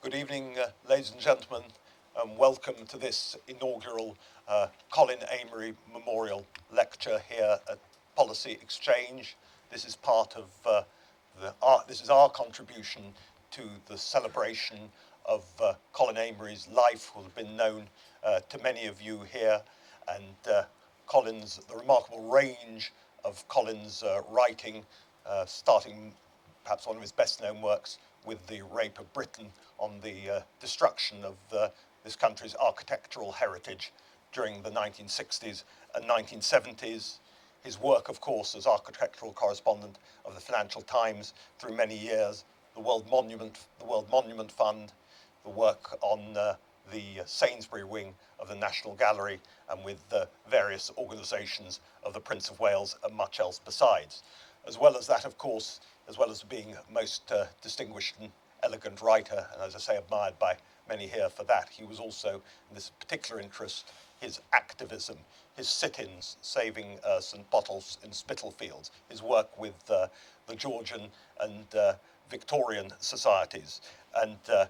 Good evening, ladies and gentlemen, and welcome to this inaugural Colin Amery Memorial Lecture here at Policy Exchange. This is part of this is our contribution to the celebration of Colin Amery's life, who will have been known to many of you here, and the remarkable range of Colin's writing, starting perhaps one of his best-known works with The Rape of Britain, on the destruction of this country's architectural heritage during the 1960s and 1970s. His work, of course, as architectural correspondent of the Financial Times through many years, the World Monument Fund, the work on the Sainsbury wing of the National Gallery, and with various organisations of the Prince of Wales and much else besides. As well as that, of course, as well as being a most distinguished and elegant writer, and as I say, admired by many here for that, he was also, in this particular interest, his activism, his sit-ins, saving St. Botolph's in Spitalfields, his work with the Georgian and Victorian societies, and the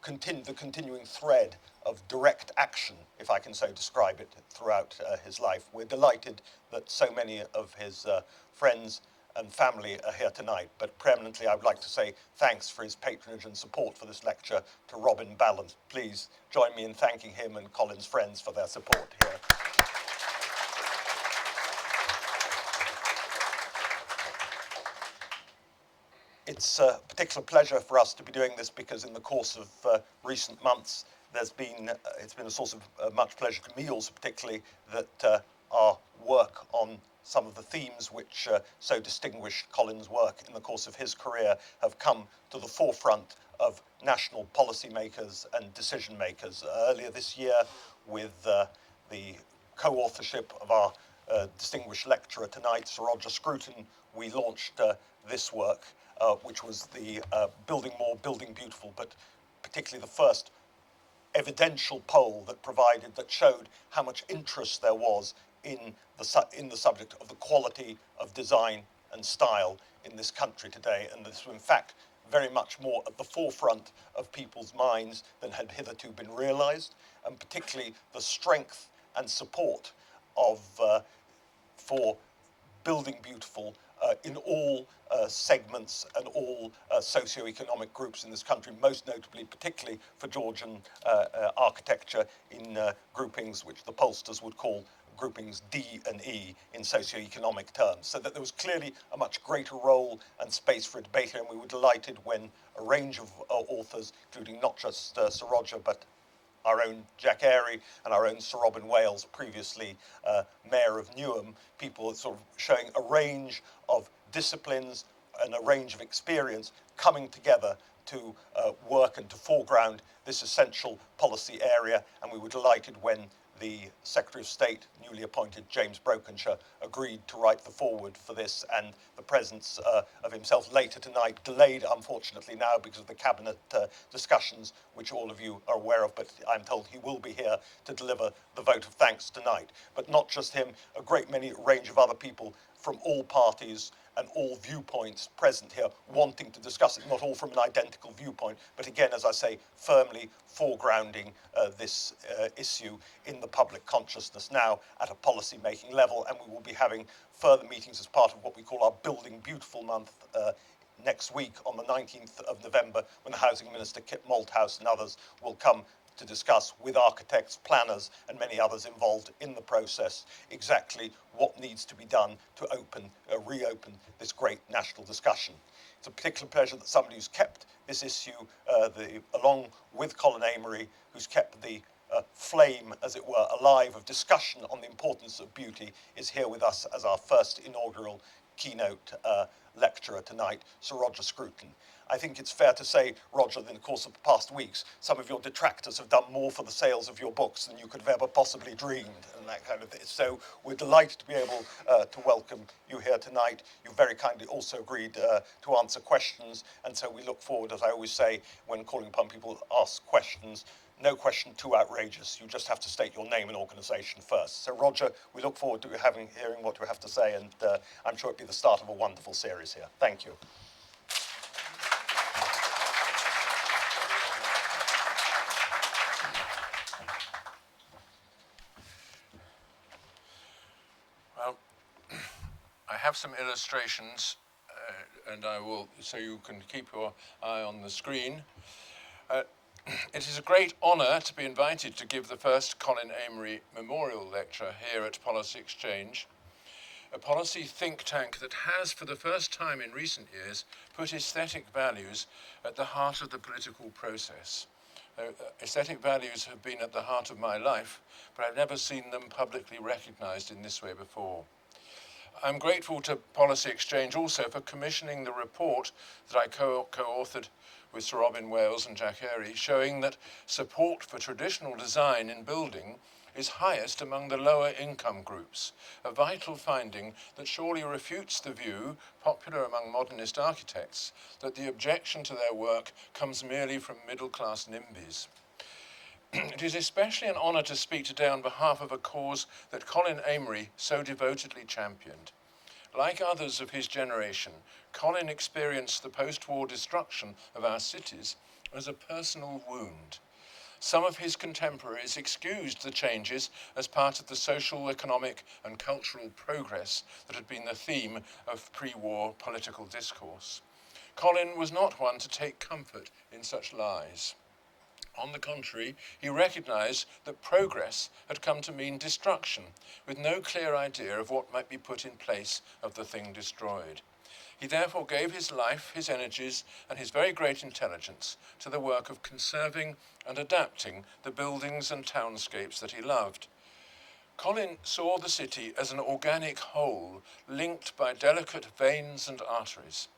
continuing thread of direct action, if I can so describe it, throughout his life. We're delighted that so many of his friends and family are here tonight, but preeminently I would like to say thanks for his patronage and support for this lecture to Robin Ballant. Please join me in thanking him and Colin's friends for their support here. It's a particular pleasure for us to be doing this because in the course of recent months, it's been a source of much pleasure to me also, particularly that our work on some of the themes which so distinguished Colin's work in the course of his career have come to the forefront of national policymakers and decision makers. Earlier this year, with the co-authorship of our distinguished lecturer tonight, Sir Roger Scruton, we launched this work, which was the Building More, Building Beautiful, but particularly the first evidential poll that showed how much interest there was in the subject of the quality of design and style in this country today, and this was in fact very much more at the forefront of people's minds than had hitherto been realised, and particularly the strength and support of for building beautiful in all segments and all socio-economic groups in this country, most notably, particularly for Georgian architecture in groupings which the pollsters would call groupings D and E in socio-economic terms, so that there was clearly a much greater role and space for a debate here, and we were delighted when a range of authors, including not just Sir Roger, but our own Jack Airy and our own Sir Robin Wales, previously Mayor of Newham, people sort of showing a range of disciplines and a range of experience coming together to work and to foreground this essential policy area, and we were delighted when the Secretary of State, newly appointed James Brokenshire, agreed to write the foreword for this, and the presence of himself later tonight, delayed unfortunately now because of the cabinet discussions, which all of you are aware of, but I'm told he will be here to deliver the vote of thanks tonight. But not just him, a great many range of other people from all parties and all viewpoints present here, wanting to discuss it, not all from an identical viewpoint, but again, as I say, firmly foregrounding this issue in the public consciousness now at a policy-making level, and we will be having further meetings as part of what we call our Building Beautiful Month next week on the 19th of November, when the Housing Minister, Kit Malthouse, and others will come to discuss with architects, planners, and many others involved in the process exactly what needs to be done to reopen this great national discussion. It's a particular pleasure that somebody who's kept this issue, along with Colin Amery, who's kept the flame, as it were, alive of discussion on the importance of beauty, is here with us as our first inaugural keynote lecturer tonight, Sir Roger Scruton. I think it's fair to say, Roger, that in the course of the past weeks, some of your detractors have done more for the sales of your books than you could have ever possibly dreamed, and that kind of thing. So we're delighted to be able to welcome you here tonight. You very kindly also agreed to answer questions, and so we look forward, as I always say, when calling upon people to ask questions, no question too outrageous. You just have to state your name and organisation first. So, Roger, we look forward to hearing what you have to say, and I'm sure it'll be the start of a wonderful series here. Thank you. I have some illustrations, and I will, so you can keep your eye on the screen. It is a great honour to be invited to give the first Colin Amery Memorial Lecture here at Policy Exchange, a policy think tank that has, for the first time in recent years, put aesthetic values at the heart of the political process. Aesthetic values have been at the heart of my life, but I've never seen them publicly recognised in this way before. I'm grateful to Policy Exchange also for commissioning the report that I co-authored with Sir Robin Wales and Jack Airy, showing that support for traditional design in building is highest among the lower income groups, a vital finding that surely refutes the view, popular among modernist architects, that the objection to their work comes merely from middle-class NIMBYs. It is especially an honour to speak today on behalf of a cause that Colin Amery so devotedly championed. Like others of his generation, Colin experienced the post-war destruction of our cities as a personal wound. Some of his contemporaries excused the changes as part of the social, economic, and cultural progress that had been the theme of pre-war political discourse. Colin was not one to take comfort in such lies. On the contrary, he recognised that progress had come to mean destruction, with no clear idea of what might be put in place of the thing destroyed. He therefore gave his life, his energies, and his very great intelligence to the work of conserving and adapting the buildings and townscapes that he loved. Colin saw the city as an organic whole, linked by delicate veins and arteries.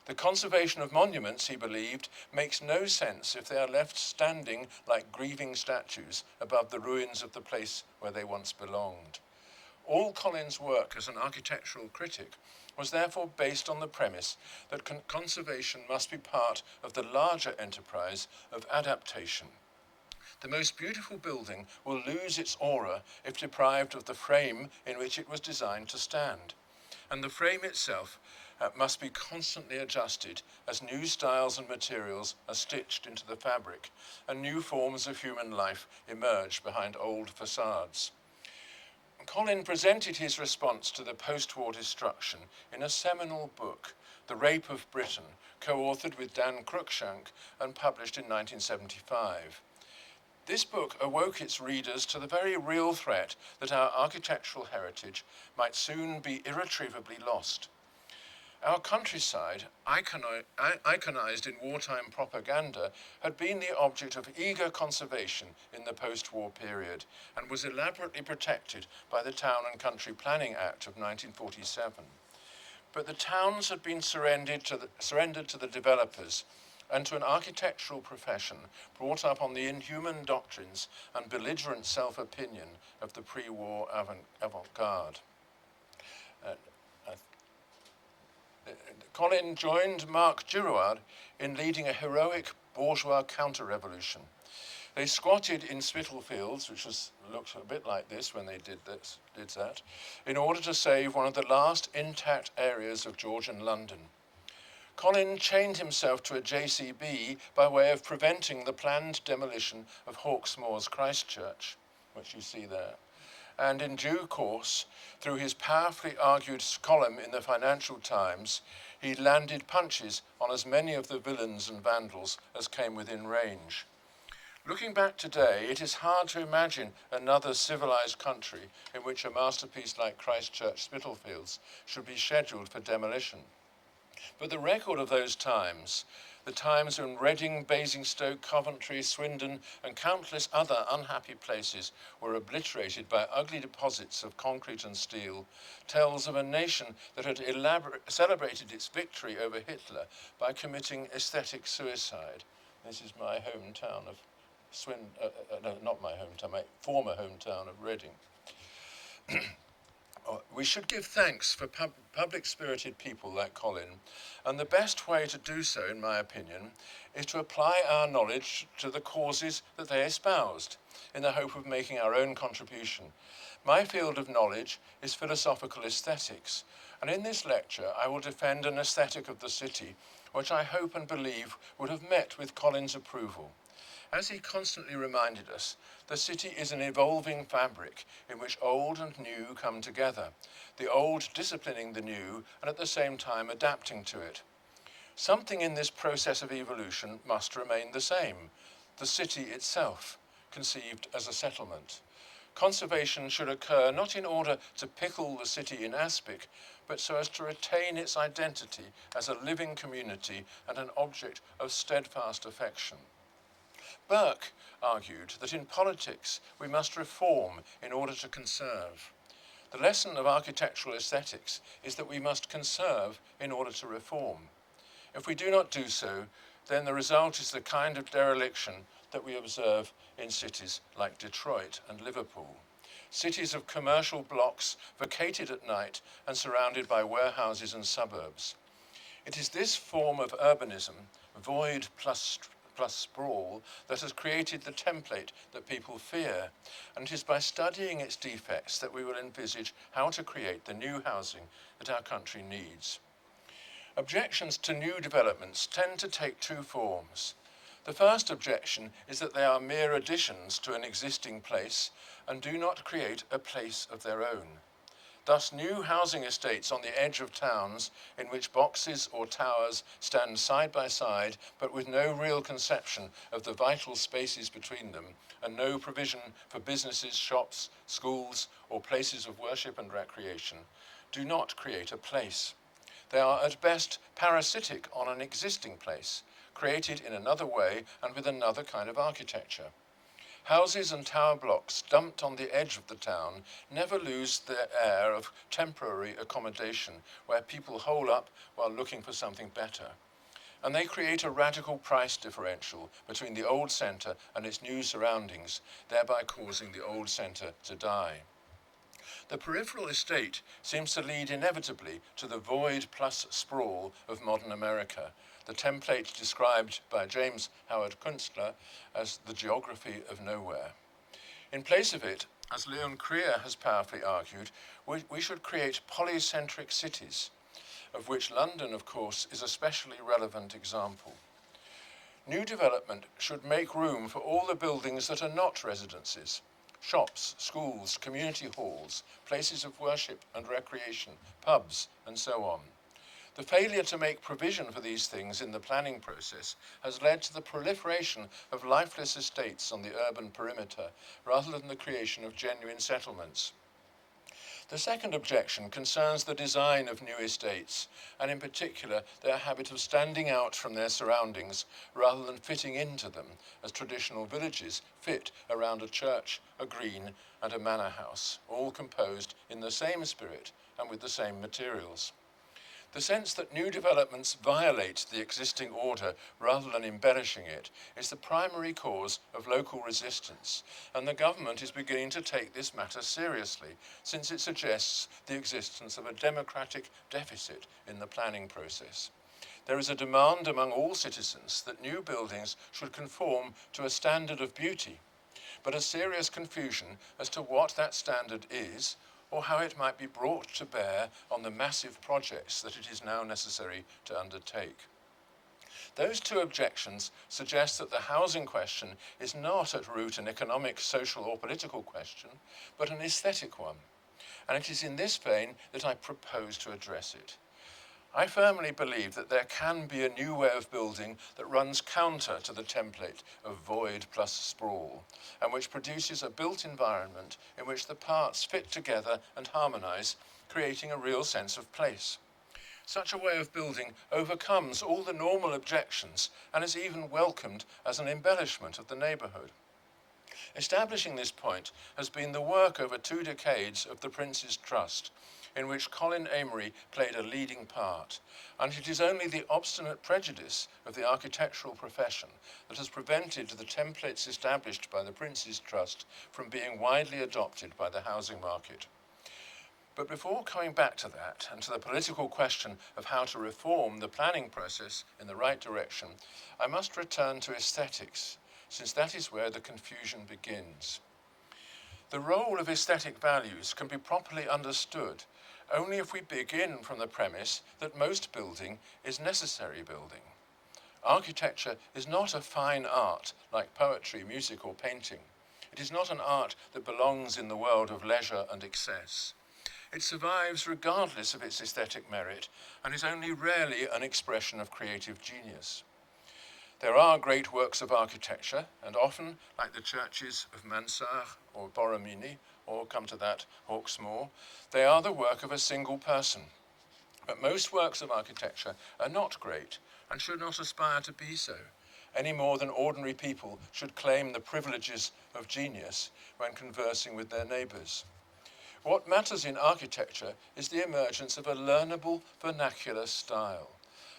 The conservation of monuments, he believed, makes no sense if they are left standing like grieving statues above the ruins of the place where they once belonged. All Colin's work as an architectural critic was therefore based on the premise that conservation must be part of the larger enterprise of adaptation. The most beautiful building will lose its aura if deprived of the frame in which it was designed to stand. And the frame itself must be constantly adjusted as new styles and materials are stitched into the fabric and new forms of human life emerge behind old facades. Colin presented his response to the post-war destruction in a seminal book, The Rape of Britain, co-authored with Dan Cruikshank and published in 1975. This book awoke its readers to the very real threat that our architectural heritage might soon be irretrievably lost. Our countryside, iconized in wartime propaganda, had been the object of eager conservation in the post-war period and was elaborately protected by the Town and Country Planning Act of 1947. But the towns had been surrendered to the developers and to an architectural profession brought up on the inhuman doctrines and belligerent self-opinion of the pre-war avant-garde. Colin joined Marc Girouard in leading a heroic bourgeois counter-revolution. They squatted in Spitalfields, which looked a bit like this when they did that, in order to save one of the last intact areas of Georgian London. Colin chained himself to a JCB by way of preventing the planned demolition of Hawksmoor's Christchurch, which you see there. And in due course, through his powerfully argued column in the Financial Times, he landed punches on as many of the villains and vandals as came within range. Looking back today, it is hard to imagine another civilized country in which a masterpiece like Christchurch Spitalfields should be scheduled for demolition. But the record of those times, the times when Reading, Basingstoke, Coventry, Swindon, and countless other unhappy places were obliterated by ugly deposits of concrete and steel, tells of a nation that had celebrated its victory over Hitler by committing aesthetic suicide. This is my hometown of not my hometown, my former hometown of Reading. We should give thanks for public-spirited people like Colin, and the best way to do so, in my opinion, is to apply our knowledge to the causes that they espoused, in the hope of making our own contribution. My field of knowledge is philosophical aesthetics, and in this lecture I will defend an aesthetic of the city which I hope and believe would have met with Colin's approval. As he constantly reminded us, the city is an evolving fabric in which old and new come together, the old disciplining the new and at the same time adapting to it. Something in this process of evolution must remain the same, the city itself, conceived as a settlement. Conservation should occur not in order to pickle the city in aspic, but so as to retain its identity as a living community and an object of steadfast affection. Burke argued that in politics we must reform in order to conserve. The lesson of architectural aesthetics is that we must conserve in order to reform. If we do not do so, then the result is the kind of dereliction that we observe in cities like Detroit and Liverpool. Cities of commercial blocks vacated at night and surrounded by warehouses and suburbs. It is this form of urbanism, void plus sprawl, that has created the template that people fear, and it is by studying its defects that we will envisage how to create the new housing that our country needs. Objections to new developments tend to take two forms. The first objection is that they are mere additions to an existing place and do not create a place of their own. Thus, new housing estates on the edge of towns in which boxes or towers stand side by side but with no real conception of the vital spaces between them and no provision for businesses, shops, schools, or places of worship and recreation, do not create a place. They are at best parasitic on an existing place, created in another way and with another kind of architecture. Houses and tower blocks dumped on the edge of the town never lose their air of temporary accommodation where people hole up while looking for something better. And they create a radical price differential between the old centre and its new surroundings, thereby causing the old centre to die. The peripheral estate seems to lead inevitably to the void plus sprawl of modern America, the template described by James Howard Kunstler as the geography of nowhere. In place of it, as Leon Krier has powerfully argued, we should create polycentric cities, of which London, of course, is a especially relevant example. New development should make room for all the buildings that are not residences: shops, schools, community halls, places of worship and recreation, pubs, and so on. The failure to make provision for these things in the planning process has led to the proliferation of lifeless estates on the urban perimeter, rather than the creation of genuine settlements. The second objection concerns the design of new estates, and in particular their habit of standing out from their surroundings rather than fitting into them, as traditional villages fit around a church, a green, and a manor house, all composed in the same spirit and with the same materials. The sense that new developments violate the existing order rather than embellishing it is the primary cause of local resistance, and the government is beginning to take this matter seriously, since it suggests the existence of a democratic deficit in the planning process. There is a demand among all citizens that new buildings should conform to a standard of beauty, but a serious confusion as to what that standard is, or how it might be brought to bear on the massive projects that it is now necessary to undertake. Those two objections suggest that the housing question is not at root an economic, social, or political question, but an aesthetic one. And it is in this vein that I propose to address it. I firmly believe that there can be a new way of building that runs counter to the template of void plus sprawl, and which produces a built environment in which the parts fit together and harmonize, creating a real sense of place. Such a way of building overcomes all the normal objections and is even welcomed as an embellishment of the neighborhood. Establishing this point has been the work over 2 decades of the Prince's Trust, in which Colin Amery played a leading part, and it is only the obstinate prejudice of the architectural profession that has prevented the templates established by the Prince's Trust from being widely adopted by the housing market. But before coming back to that and to the political question of how to reform the planning process in the right direction, I must return to aesthetics, since that is where the confusion begins. The role of aesthetic values can be properly understood only if we begin from the premise that most building is necessary building. Architecture is not a fine art like poetry, music, or painting. It is not an art that belongs in the world of leisure and excess. It survives regardless of its aesthetic merit and is only rarely an expression of creative genius. There are great works of architecture, and often, like the churches of Mansart or Borromini, or come to that, Hawksmoor, they are the work of a single person. But most works of architecture are not great and should not aspire to be so, any more than ordinary people should claim the privileges of genius when conversing with their neighbours. What matters in architecture is the emergence of a learnable vernacular style,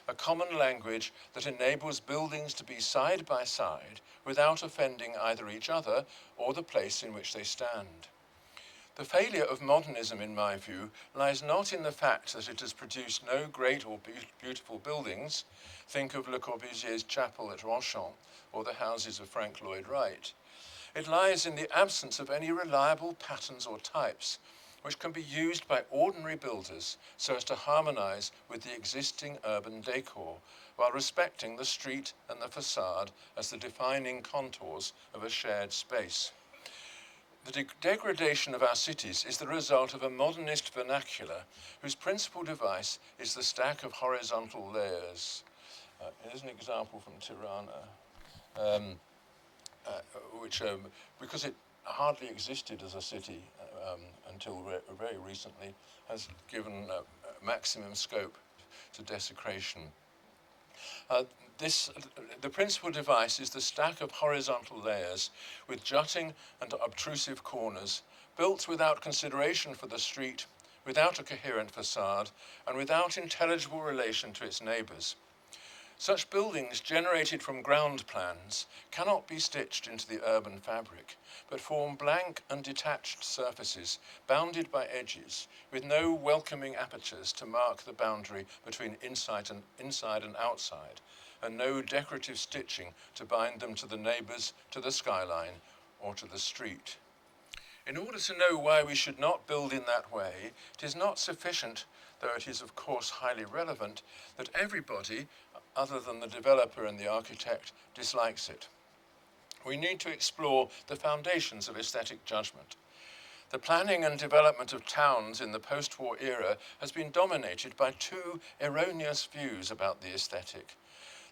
a common language that enables buildings to be side by side without offending either each other or the place in which they stand. The failure of modernism, in my view, lies not in the fact that it has produced no great or beautiful buildings, think of Le Corbusier's chapel at Ronchamp or the houses of Frank Lloyd Wright. It lies in the absence of any reliable patterns or types which can be used by ordinary builders so as to harmonize with the existing urban decor, while respecting the street and the facade as the defining contours of a shared space. The degradation of our cities is the result of a modernist vernacular whose principal device is the stack of horizontal layers. Here's an example from Tirana, which, because it hardly existed as a city until very recently, has given maximum scope to desecration. The principal device is the stack of horizontal layers with jutting and obtrusive corners, built without consideration for the street, without a coherent facade, and without intelligible relation to its neighbours. Such buildings generated from ground plans cannot be stitched into the urban fabric, but form blank and detached surfaces bounded by edges, with no welcoming apertures to mark the boundary between inside and outside, and no decorative stitching to bind them to the neighbours, to the skyline, or to the street. In order to know why we should not build in that way, it is not sufficient, though it is of course highly relevant, that everybody, other than the developer and the architect, dislikes it. We need to explore the foundations of aesthetic judgment. The planning and development of towns in the post-war era has been dominated by two erroneous views about the aesthetic.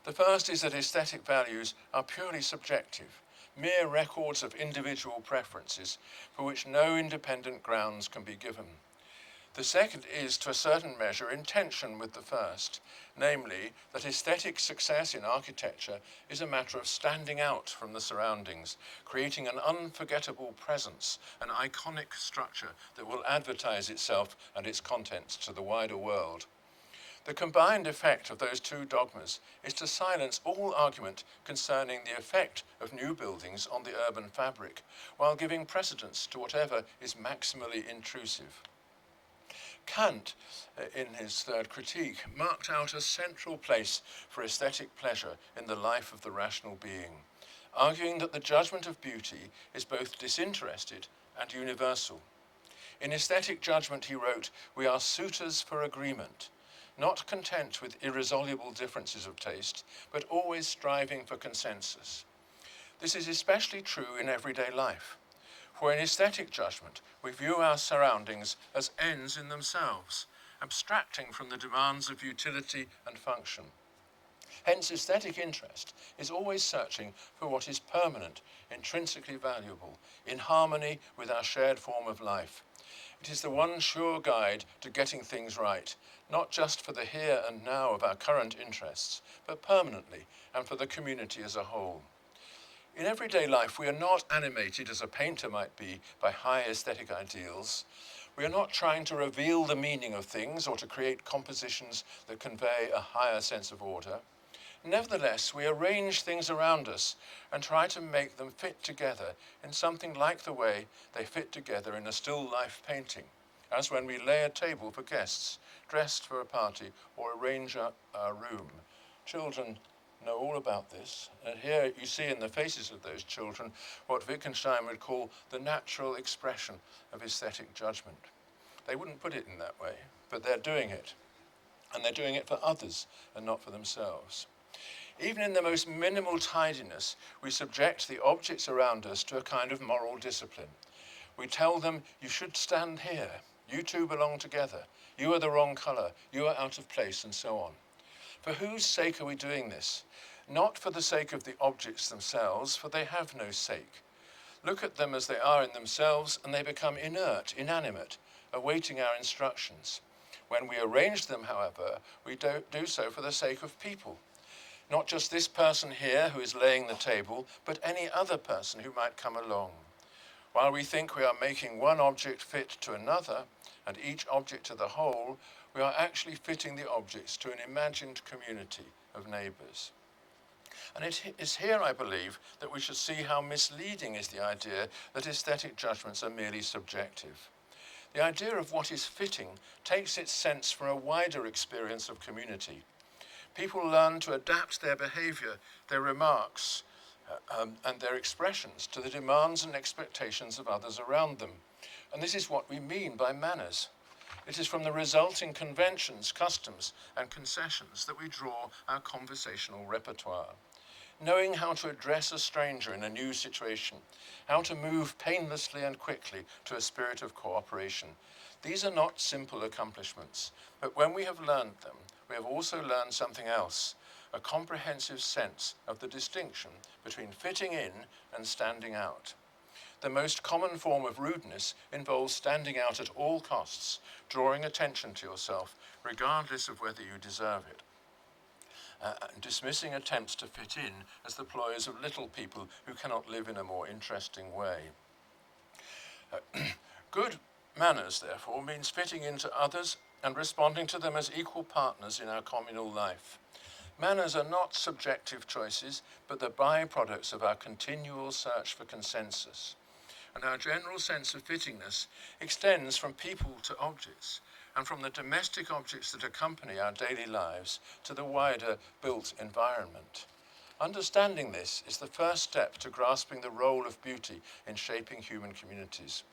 The first is that aesthetic values are purely subjective, mere records of individual preferences for which no independent grounds can be given. The second is, to a certain measure, in tension with the first, namely, that aesthetic success in architecture is a matter of standing out from the surroundings, creating an unforgettable presence, an iconic structure that will advertise itself and its contents to the wider world. The combined effect of those two dogmas is to silence all argument concerning the effect of new buildings on the urban fabric, while giving precedence to whatever is maximally intrusive. Kant, in his third critique, marked out a central place for aesthetic pleasure in the life of the rational being, arguing that the judgment of beauty is both disinterested and universal. In aesthetic judgment, he wrote, "We are suitors for agreement, not content with irresoluble differences of taste, but always striving for consensus." This is especially true in everyday life. For in aesthetic judgment, we view our surroundings as ends in themselves, abstracting from the demands of utility and function. Hence, aesthetic interest is always searching for what is permanent, intrinsically valuable, in harmony with our shared form of life. It is the one sure guide to getting things right, not just for the here and now of our current interests, but permanently and for the community as a whole. In everyday life, we are not animated, as a painter might be, by high aesthetic ideals. We are not trying to reveal the meaning of things or to create compositions that convey a higher sense of order. Nevertheless, we arrange things around us and try to make them fit together in something like the way they fit together in a still life painting, as when we lay a table for guests, dressed for a party, or arrange our room. Children know all about this, and here you see in the faces of those children what Wittgenstein would call the natural expression of aesthetic judgment. They wouldn't put it in that way, but they're doing it, and they're doing it for others and not for themselves. Even in the most minimal tidiness, we subject the objects around us to a kind of moral discipline. We tell them, you should stand here, you two belong together, you are the wrong colour, you are out of place, and so on. For whose sake are we doing this? Not for the sake of the objects themselves, for they have no sake. Look at them as they are in themselves, and they become inert, inanimate, awaiting our instructions. When we arrange them, however, we do so for the sake of people. Not just this person here who is laying the table, but any other person who might come along. While we think we are making one object fit to another, and each object to the whole, we are actually fitting the objects to an imagined community of neighbours. And it is here, I believe, that we should see how misleading is the idea that aesthetic judgments are merely subjective. The idea of what is fitting takes its sense from a wider experience of community. People learn to adapt their behaviour, their remarks, and their expressions to the demands and expectations of others around them. And this is what we mean by manners. It is from the resulting conventions, customs, and concessions that we draw our conversational repertoire. Knowing how to address a stranger in a new situation, how to move painlessly and quickly to a spirit of cooperation. These are not simple accomplishments, but when we have learned them, we have also learned something else, a comprehensive sense of the distinction between fitting in and standing out. The most common form of rudeness involves standing out at all costs, drawing attention to yourself, regardless of whether you deserve it. Dismissing attempts to fit in as the ploys of little people who cannot live in a more interesting way. Good manners, therefore, means fitting into others and responding to them as equal partners in our communal life. Manners are not subjective choices, but the byproducts of our continual search for consensus. And our general sense of fittingness extends from people to objects, and from the domestic objects that accompany our daily lives to the wider built environment. Understanding this is the first step to grasping the role of beauty in shaping human communities.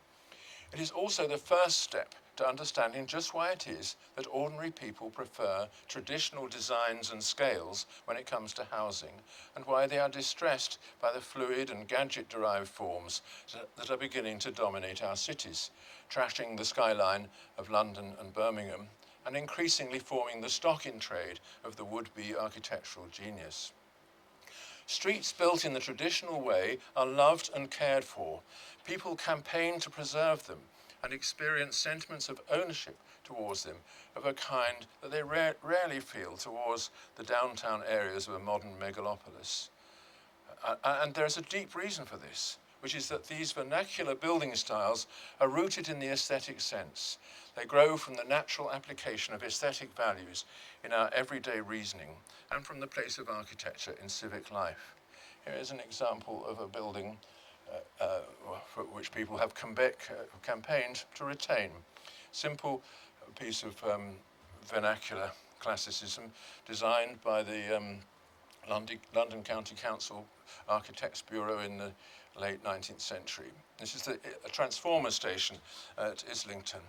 It is also the first step to understanding just why it is that ordinary people prefer traditional designs and scales when it comes to housing, and why they are distressed by the fluid and gadget-derived forms that are beginning to dominate our cities, trashing the skyline of London and Birmingham, and increasingly forming the stock-in-trade of the would-be architectural genius. Streets built in the traditional way are loved and cared for. People campaign to preserve them and experience sentiments of ownership towards them of a kind that they rarely feel towards the downtown areas of a modern megalopolis. And there is a deep reason for this, which is that these vernacular building styles are rooted in the aesthetic sense. They grow from the natural application of aesthetic values in our everyday reasoning and from the place of architecture in civic life. Here is an example of a building for which people have campaigned to retain. Simple piece of vernacular classicism designed by the London County Council Architects Bureau in the late 19th century. This is a transformer station at Islington.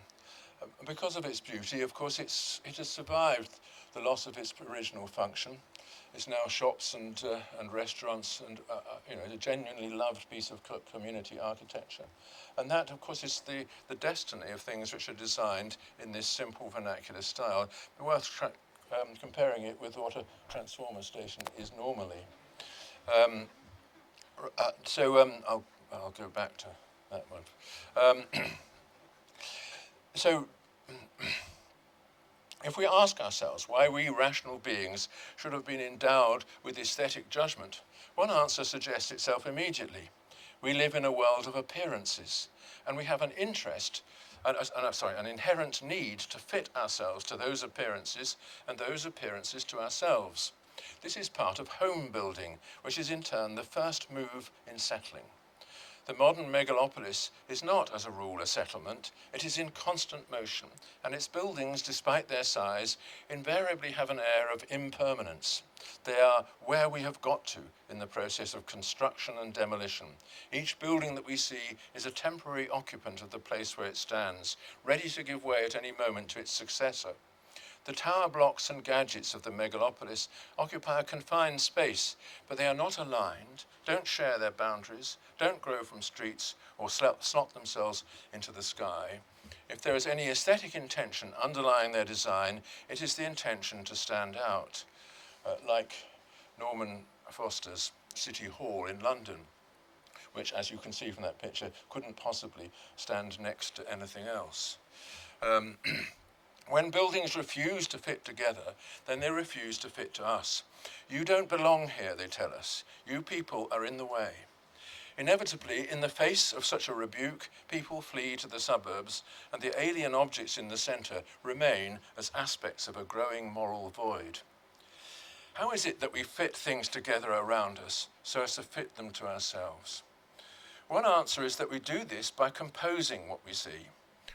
Because of its beauty, of course, it has survived the loss of its original function. It's now shops and restaurants and a genuinely loved piece of community architecture. And that, of course, is the destiny of things which are designed in this simple vernacular style. But worth comparing it with what a transformer station is normally. I'll go back to that one. If we ask ourselves why we rational beings should have been endowed with aesthetic judgment, one answer suggests itself immediately. We live in a world of appearances, and we have an inherent need to fit ourselves to those appearances and those appearances to ourselves. This is part of home building, which is in turn the first move in settling. The modern megalopolis is not, as a rule, a settlement. It is in constant motion, and its buildings, despite their size, invariably have an air of impermanence. They are where we have got to in the process of construction and demolition. Each building that we see is a temporary occupant of the place where it stands, ready to give way at any moment to its successor. The tower blocks and gadgets of the megalopolis occupy a confined space, but they are not aligned, don't share their boundaries, don't grow from streets or slot themselves into the sky. If there is any aesthetic intention underlying their design, it is the intention to stand out, like Norman Foster's City Hall in London, which, as you can see from that picture, couldn't possibly stand next to anything else. When buildings refuse to fit together, then they refuse to fit to us. You don't belong here, they tell us. You people are in the way. Inevitably, in the face of such a rebuke, people flee to the suburbs, and the alien objects in the centre remain as aspects of a growing moral void. How is it that we fit things together around us so as to fit them to ourselves? One answer is that we do this by composing what we see.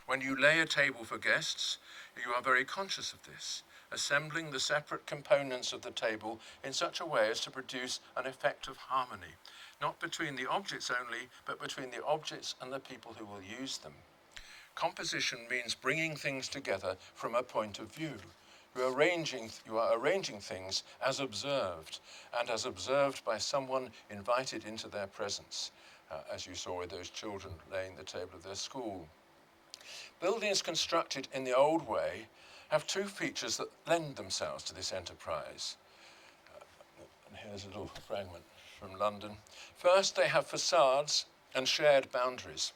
When you lay a table for guests, you are very conscious of this, assembling the separate components of the table in such a way as to produce an effect of harmony, not between the objects only, but between the objects and the people who will use them. Composition means bringing things together from a point of view. You are arranging things as observed, and as observed by someone invited into their presence, as you saw with those children laying the table of their school. Buildings constructed in the old way have two features that lend themselves to this enterprise. And here's a little fragment from London. First, they have facades and shared boundaries.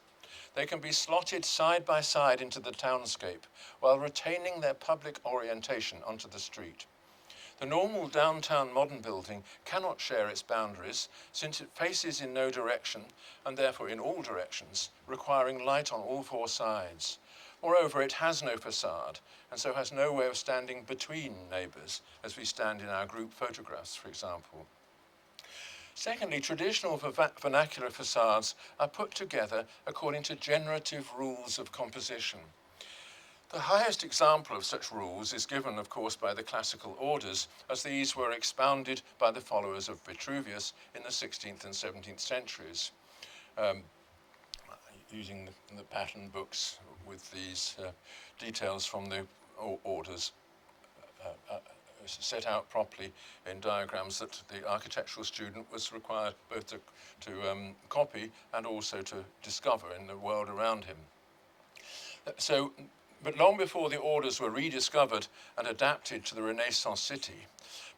They can be slotted side by side into the townscape while retaining their public orientation onto the street. The normal downtown modern building cannot share its boundaries since it faces in no direction and therefore in all directions, requiring light on all four sides. Moreover, it has no facade and so has no way of standing between neighbours as we stand in our group photographs, for example. Secondly, traditional vernacular facades are put together according to generative rules of composition. The highest example of such rules is given, of course, by the classical orders, as these were expounded by the followers of Vitruvius in the 16th and 17th centuries, using the pattern books with these details from the orders set out properly in diagrams that the architectural student was required both to copy and also to discover in the world around him. But long before the orders were rediscovered and adapted to the Renaissance city,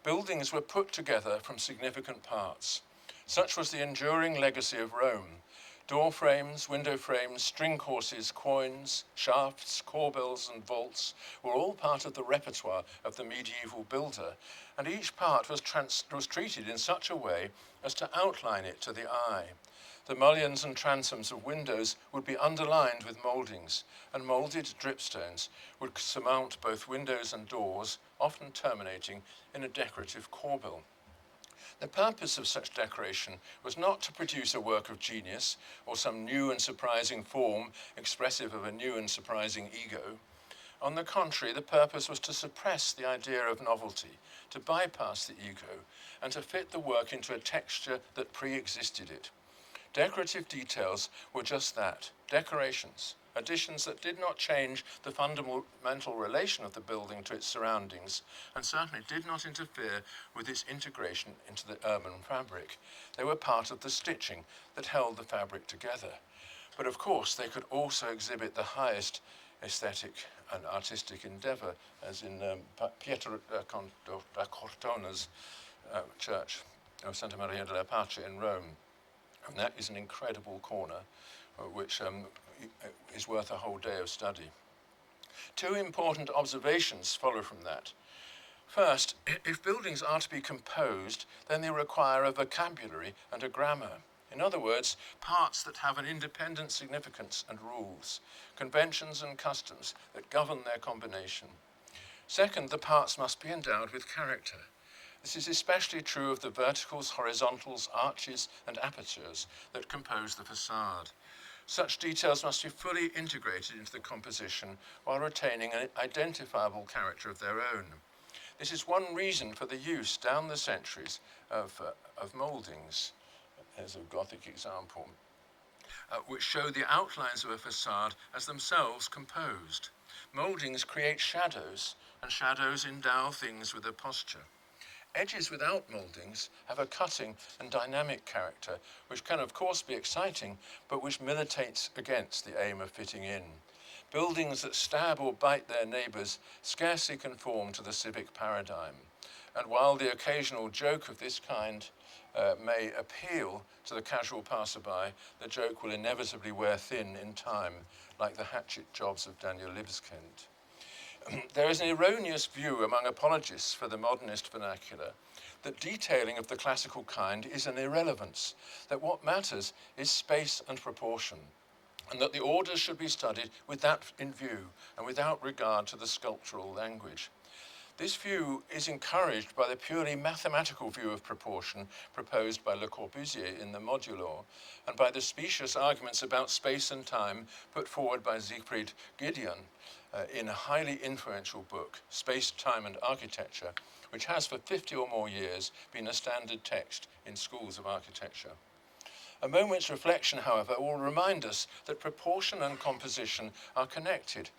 buildings were put together from significant parts. Such was the enduring legacy of Rome. Door frames, window frames, string courses, quoins, shafts, corbels and vaults were all part of the repertoire of the medieval builder, and each part was treated in such a way as to outline it to the eye. The mullions and transoms of windows would be underlined with mouldings, and moulded dripstones would surmount both windows and doors, often terminating in a decorative corbel. The purpose of such decoration was not to produce a work of genius or some new and surprising form expressive of a new and surprising ego. On the contrary, the purpose was to suppress the idea of novelty, to bypass the ego, and to fit the work into a texture that pre-existed it. Decorative details were just that, decorations, additions that did not change the fundamental relation of the building to its surroundings, and certainly did not interfere with its integration into the urban fabric. They were part of the stitching that held the fabric together. But of course, they could also exhibit the highest aesthetic and artistic endeavour, as in Pietro da Cortona's church of Santa Maria della Pace in Rome. And that is an incredible corner, which is worth a whole day of study. Two important observations follow from that. First, if buildings are to be composed, then they require a vocabulary and a grammar. In other words, parts that have an independent significance and rules, conventions and customs that govern their combination. Second, the parts must be endowed with character. This is especially true of the verticals, horizontals, arches, and apertures that compose the facade. Such details must be fully integrated into the composition while retaining an identifiable character of their own. This is one reason for the use down the centuries of mouldings. Here's a Gothic example, which show the outlines of a facade as themselves composed. Mouldings create shadows, and shadows endow things with a posture. Edges without mouldings have a cutting and dynamic character, which can of course be exciting, but which militates against the aim of fitting in. Buildings that stab or bite their neighbours scarcely conform to the civic paradigm. And while the occasional joke of this kind may appeal to the casual passerby, the joke will inevitably wear thin in time, like the hatchet jobs of Daniel Libeskind. There is an erroneous view among apologists for the modernist vernacular that detailing of the classical kind is an irrelevance, that what matters is space and proportion, and that the orders should be studied with that in view and without regard to the sculptural language. This view is encouraged by the purely mathematical view of proportion proposed by Le Corbusier in the Modulo, and by the specious arguments about space and time put forward by Siegfried Gideon in a highly influential book, Space, Time and Architecture, which has for 50 or more years been a standard text in schools of architecture. A moment's reflection, however, will remind us that proportion and composition are connected.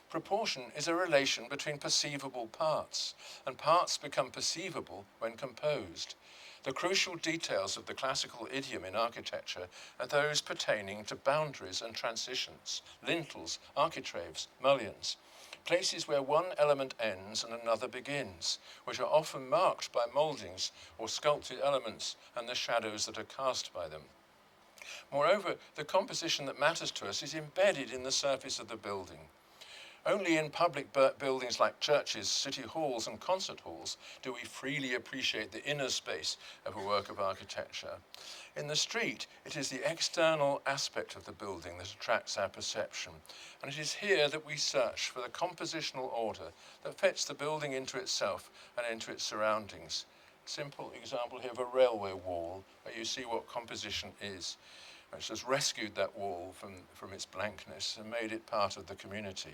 Proportion is a relation between perceivable parts, and parts become perceivable when composed. The crucial details of the classical idiom in architecture are those pertaining to boundaries and transitions, lintels, architraves, mullions, places where one element ends and another begins, which are often marked by mouldings or sculpted elements and the shadows that are cast by them. Moreover, the composition that matters to us is embedded in the surface of the building. Only in public buildings like churches, city halls and concert halls do we freely appreciate the inner space of a work of architecture. In the street, it is the external aspect of the building that attracts our perception, and it is here that we search for the compositional order that fits the building into itself and into its surroundings. Simple example here of a railway wall, where you see what composition is, which has rescued that wall from its blankness and made it part of the community.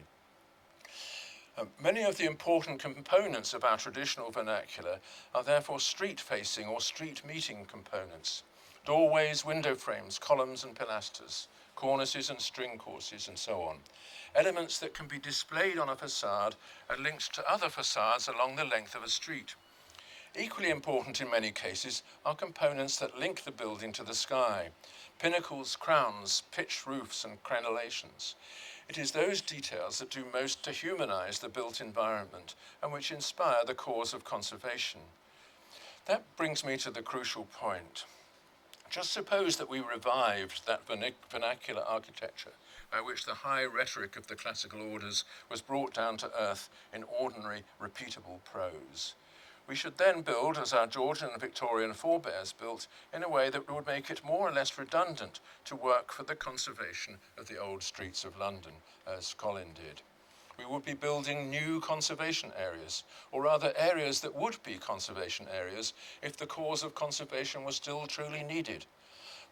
Many of the important components of our traditional vernacular are therefore street-facing or street-meeting components. Doorways, window frames, columns and pilasters, cornices and string courses and so on. Elements that can be displayed on a facade and linked to other facades along the length of a street. Equally important in many cases are components that link the building to the sky. Pinnacles, crowns, pitched roofs and crenellations. It is those details that do most to humanize the built environment and which inspire the cause of conservation. That brings me to the crucial point. Just suppose that we revived that vernacular architecture by which the high rhetoric of the classical orders was brought down to earth in ordinary, repeatable prose. We should then build, as our Georgian and Victorian forebears built, in a way that would make it more or less redundant to work for the conservation of the old streets of London, as Colin did. We would be building new conservation areas, or rather areas that would be conservation areas if the cause of conservation was still truly needed.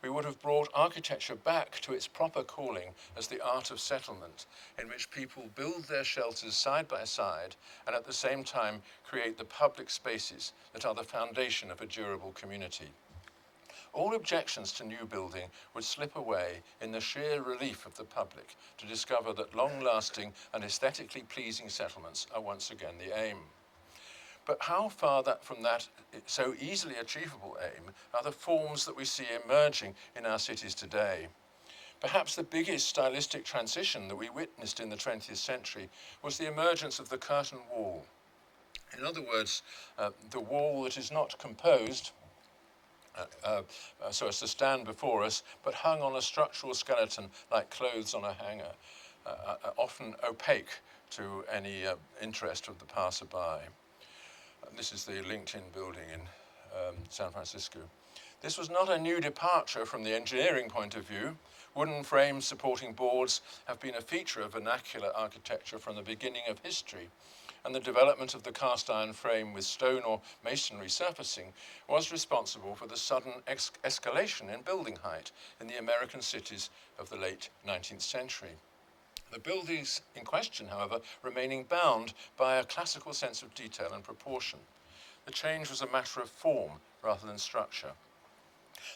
We would have brought architecture back to its proper calling as the art of settlement, in which people build their shelters side by side and at the same time create the public spaces that are the foundation of a durable community. All objections to new building would slip away in the sheer relief of the public to discover that long-lasting and aesthetically pleasing settlements are once again the aim. But how far from that so easily achievable aim are the forms that we see emerging in our cities today? Perhaps the biggest stylistic transition that we witnessed in the 20th century was the emergence of the curtain wall. In other words, the wall that is not composed so as to stand before us, but hung on a structural skeleton like clothes on a hanger, often opaque to any interest of the passerby. This is the LinkedIn building in San Francisco. This was not a new departure from the engineering point of view. Wooden frames supporting boards have been a feature of vernacular architecture from the beginning of history, and the development of the cast iron frame with stone or masonry surfacing was responsible for the sudden escalation in building height in the American cities of the late 19th century. The buildings in question, however, remaining bound by a classical sense of detail and proportion. The change was a matter of form rather than structure.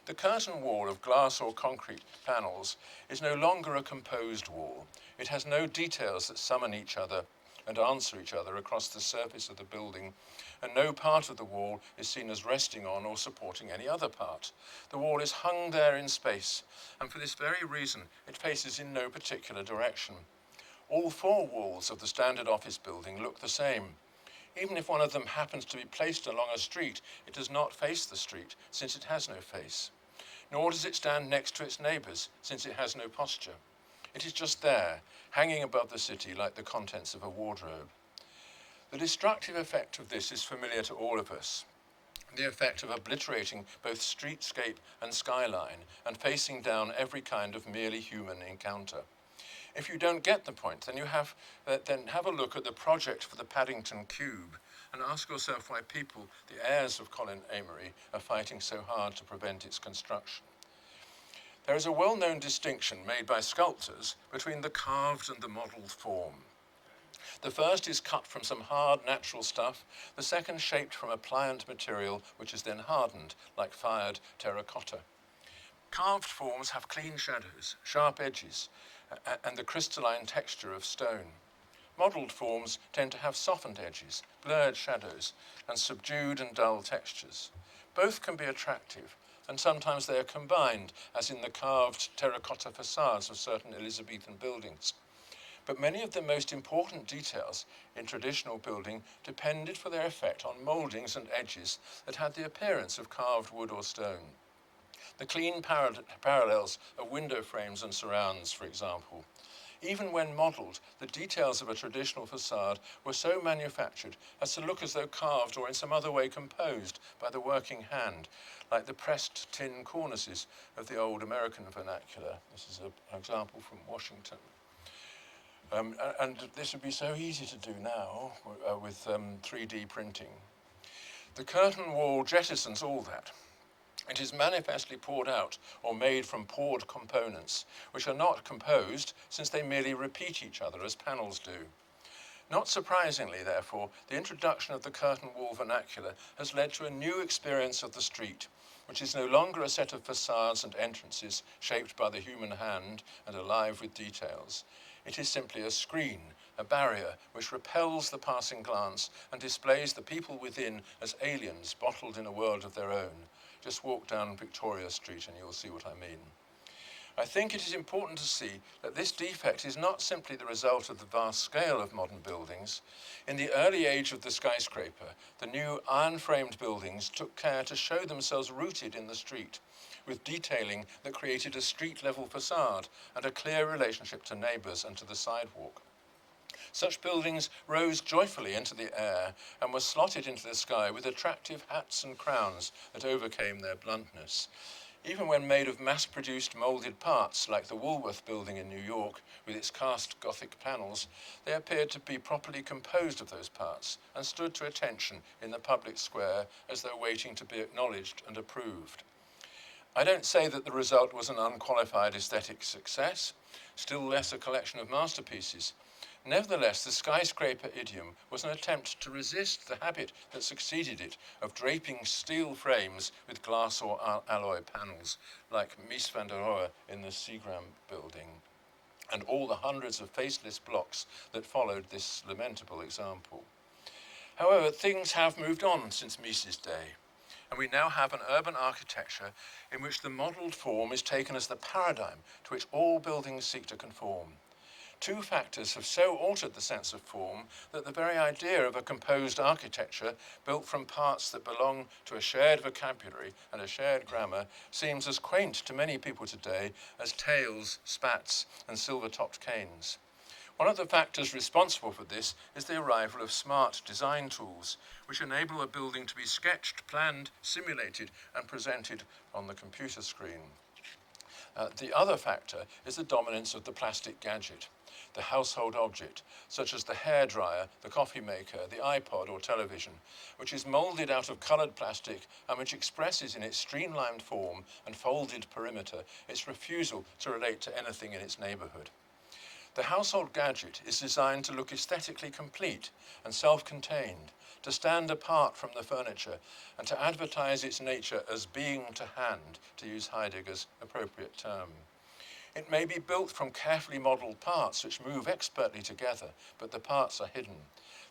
The curtain wall of glass or concrete panels is no longer a composed wall. It has no details that summon each other and answer each other across the surface of the building, and no part of the wall is seen as resting on or supporting any other part. The wall is hung there in space, and for this very reason, it faces in no particular direction. All four walls of the standard office building look the same. Even if one of them happens to be placed along a street, it does not face the street, since it has no face. Nor does it stand next to its neighbours, since it has no posture. It is just there, hanging above the city like the contents of a wardrobe. The destructive effect of this is familiar to all of us. The effect of obliterating both streetscape and skyline and facing down every kind of merely human encounter. If you don't get the point, then have a look at the project for the Paddington Cube and ask yourself why people, the heirs of Colin Amery, are fighting so hard to prevent its construction. There is a well-known distinction made by sculptors between the carved and the modelled form. The first is cut from some hard natural stuff, the second shaped from a pliant material which is then hardened, like fired terracotta. Carved forms have clean shadows, sharp edges, and the crystalline texture of stone. Modelled forms tend to have softened edges, blurred shadows, and subdued and dull textures. Both can be attractive, and sometimes they are combined, as in the carved terracotta facades of certain Elizabethan buildings. But many of the most important details in traditional building depended for their effect on mouldings and edges that had the appearance of carved wood or stone. The clean parallels of window frames and surrounds, for example. Even when modelled, the details of a traditional facade were so manufactured as to look as though carved or in some other way composed by the working hand, like the pressed tin cornices of the old American vernacular. This is an example from Washington. And this would be so easy to do now with 3D printing. The curtain wall jettisons all that. It is manifestly poured out or made from poured components, which are not composed since they merely repeat each other as panels do. Not surprisingly, therefore, the introduction of the curtain wall vernacular has led to a new experience of the street, which is no longer a set of facades and entrances shaped by the human hand and alive with details. It is simply a screen, a barrier, which repels the passing glance and displays the people within as aliens bottled in a world of their own. Just walk down Victoria Street and you'll see what I mean. I think it is important to see that this defect is not simply the result of the vast scale of modern buildings. In the early age of the skyscraper, the new iron-framed buildings took care to show themselves rooted in the street, with detailing that created a street-level facade and a clear relationship to neighbours and to the sidewalk. Such buildings rose joyfully into the air and were slotted into the sky with attractive hats and crowns that overcame their bluntness. Even when made of mass-produced moulded parts, like the Woolworth building in New York with its cast Gothic panels, they appeared to be properly composed of those parts and stood to attention in the public square as though waiting to be acknowledged and approved. I don't say that the result was an unqualified aesthetic success, still less a collection of masterpieces. Nevertheless, the skyscraper idiom was an attempt to resist the habit that succeeded it of draping steel frames with glass or alloy panels, like Mies van der Rohe in the Seagram building, and all the hundreds of faceless blocks that followed this lamentable example. However, things have moved on since Mies's day, and we now have an urban architecture in which the modelled form is taken as the paradigm to which all buildings seek to conform. Two factors have so altered the sense of form that the very idea of a composed architecture built from parts that belong to a shared vocabulary and a shared grammar seems as quaint to many people today as tails, spats, and silver-topped canes. One of the factors responsible for this is the arrival of smart design tools, which enable a building to be sketched, planned, simulated, and presented on the computer screen. The other factor is the dominance of the plastic gadget, the household object, such as the hairdryer, the coffee maker, the iPod or television, which is moulded out of coloured plastic and which expresses in its streamlined form and folded perimeter its refusal to relate to anything in its neighbourhood. The household gadget is designed to look aesthetically complete and self-contained, to stand apart from the furniture, and to advertise its nature as being to hand, to use Heidegger's appropriate term. It may be built from carefully modelled parts which move expertly together, but the parts are hidden.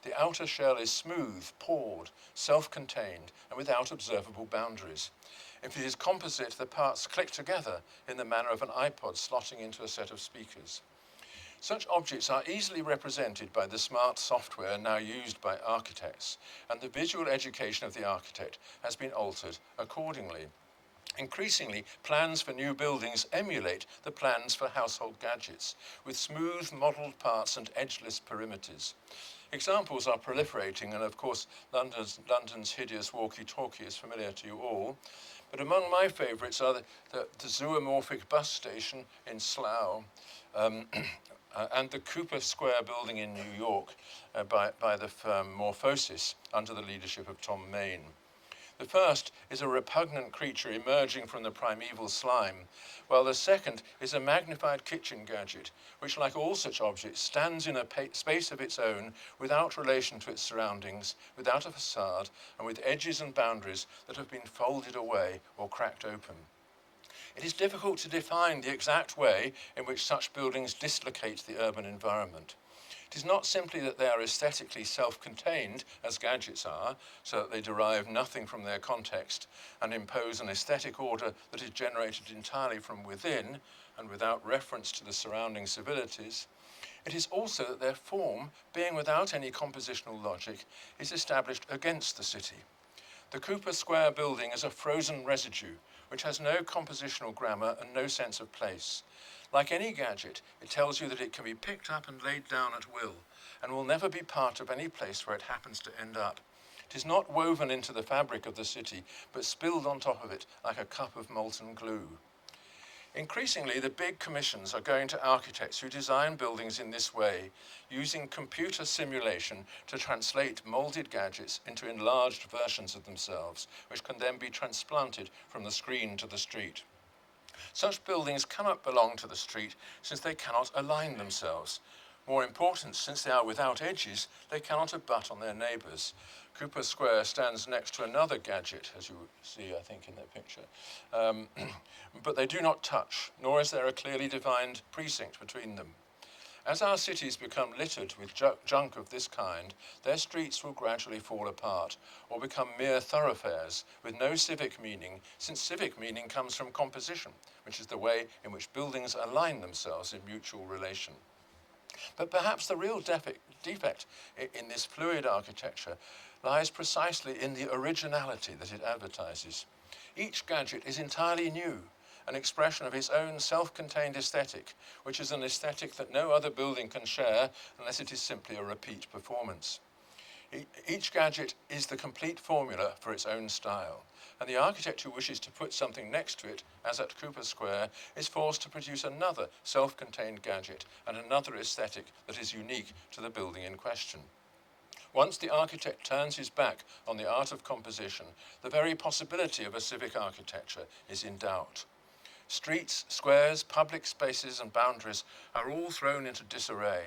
The outer shell is smooth, poured, self-contained, and without observable boundaries. If it is composite, the parts click together in the manner of an iPod slotting into a set of speakers. Such objects are easily represented by the smart software now used by architects, and the visual education of the architect has been altered accordingly. Increasingly, plans for new buildings emulate the plans for household gadgets, with smooth modelled parts and edgeless perimeters. Examples are proliferating, and of course, London's hideous walkie-talkie is familiar to you all. But among my favourites are the zoomorphic bus station in Slough, and the Cooper Square building in New York by the firm Morphosis under the leadership of Tom Main. The first is a repugnant creature emerging from the primeval slime, while the second is a magnified kitchen gadget, which, like all such objects, stands in a space of its own without relation to its surroundings, without a facade, and with edges and boundaries that have been folded away or cracked open. It is difficult to define the exact way in which such buildings dislocate the urban environment. It is not simply that they are aesthetically self-contained, as gadgets are, so that they derive nothing from their context and impose an aesthetic order that is generated entirely from within and without reference to the surrounding civilities. It is also that their form, being without any compositional logic, is established against the city. The Cooper Square building is a frozen residue, which has no compositional grammar and no sense of place. Like any gadget, it tells you that it can be picked up and laid down at will, and will never be part of any place where it happens to end up. It is not woven into the fabric of the city, but spilled on top of it like a cup of molten glue. Increasingly, the big commissions are going to architects who design buildings in this way, using computer simulation to translate molded gadgets into enlarged versions of themselves, which can then be transplanted from the screen to the street. Such buildings cannot belong to the street since they cannot align themselves. More important, since they are without edges, they cannot abut on their neighbours. Cooper Square stands next to another gadget, as you see, I think, in that picture. But they do not touch, nor is there a clearly defined precinct between them. As our cities become littered with junk of this kind, their streets will gradually fall apart or become mere thoroughfares with no civic meaning, since civic meaning comes from composition, which is the way in which buildings align themselves in mutual relation. But perhaps the real defect in this fluid architecture lies precisely in the originality that it advertises. Each gadget is entirely new, an expression of its own self-contained aesthetic, which is an aesthetic that no other building can share unless it is simply a repeat performance. Each gadget is the complete formula for its own style, and the architect who wishes to put something next to it, as at Cooper Square, is forced to produce another self-contained gadget and another aesthetic that is unique to the building in question. Once the architect turns his back on the art of composition, the very possibility of a civic architecture is in doubt. Streets, squares, public spaces, and boundaries are all thrown into disarray.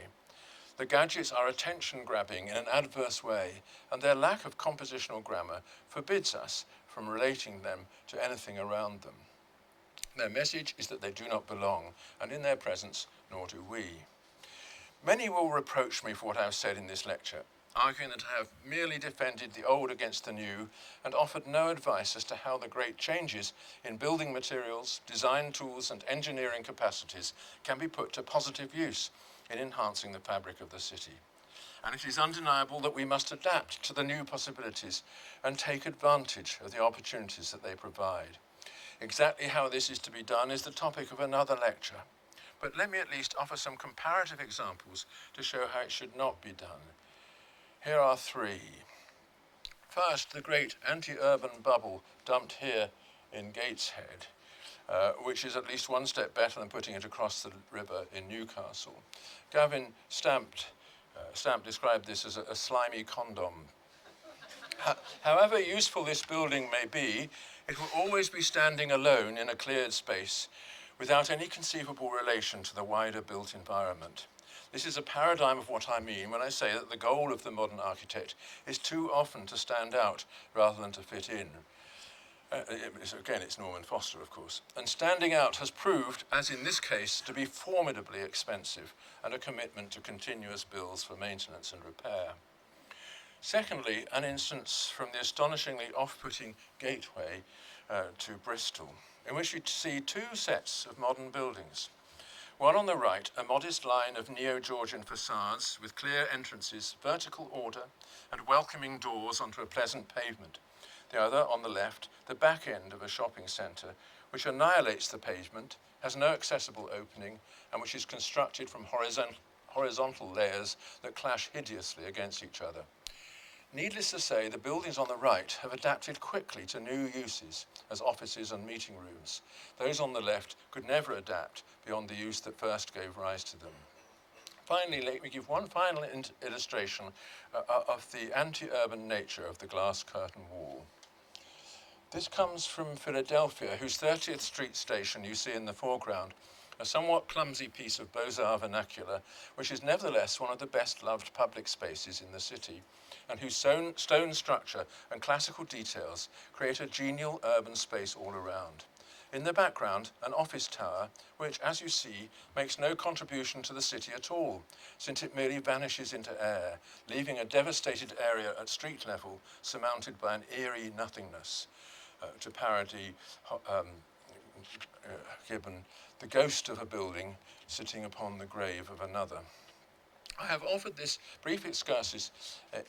The gadgets are attention-grabbing in an adverse way, and their lack of compositional grammar forbids us from relating them to anything around them. Their message is that they do not belong, and in their presence, nor do we. Many will reproach me for what I have said in this lecture, arguing that I have merely defended the old against the new and offered no advice as to how the great changes in building materials, design tools, and engineering capacities can be put to positive use in enhancing the fabric of the city. And it is undeniable that we must adapt to the new possibilities and take advantage of the opportunities that they provide. Exactly how this is to be done is the topic of another lecture, but let me at least offer some comparative examples to show how it should not be done. Here are three. First, the great AntiUrban Bubble dumped here in Gateshead, which is at least one step better than putting it across the river in Newcastle. Gavin Stamp described this as a slimy condom. However useful this building may be, it will always be standing alone in a cleared space without any conceivable relation to the wider built environment. This is a paradigm of what I mean when I say that the goal of the modern architect is too often to stand out rather than to fit in. Again, it's Norman Foster, of course. And standing out has proved, as in this case, to be formidably expensive and a commitment to continuous bills for maintenance and repair. Secondly, an instance from the astonishingly off-putting gateway to Bristol, in which you see two sets of modern buildings. One on the right, a modest line of neo-Georgian facades with clear entrances, vertical order, and welcoming doors onto a pleasant pavement. The other, on the left, the back end of a shopping centre, which annihilates the pavement, has no accessible opening, and which is constructed from horizontal layers that clash hideously against each other. Needless to say, the buildings on the right have adapted quickly to new uses as offices and meeting rooms. Those on the left could never adapt beyond the use that first gave rise to them. Finally, let me give one final illustration of the anti-urban nature of the glass curtain wall. This comes from Philadelphia, whose 30th Street station you see in the foreground, a somewhat clumsy piece of Beaux-Arts vernacular, which is nevertheless one of the best-loved public spaces in the city, and whose stone structure and classical details create a genial urban space all around. In the background, an office tower, which, as you see, makes no contribution to the city at all, since it merely vanishes into air, leaving a devastated area at street level surmounted by an eerie nothingness. To parody Gibbon, the ghost of a building sitting upon the grave of another. I have offered this brief excursus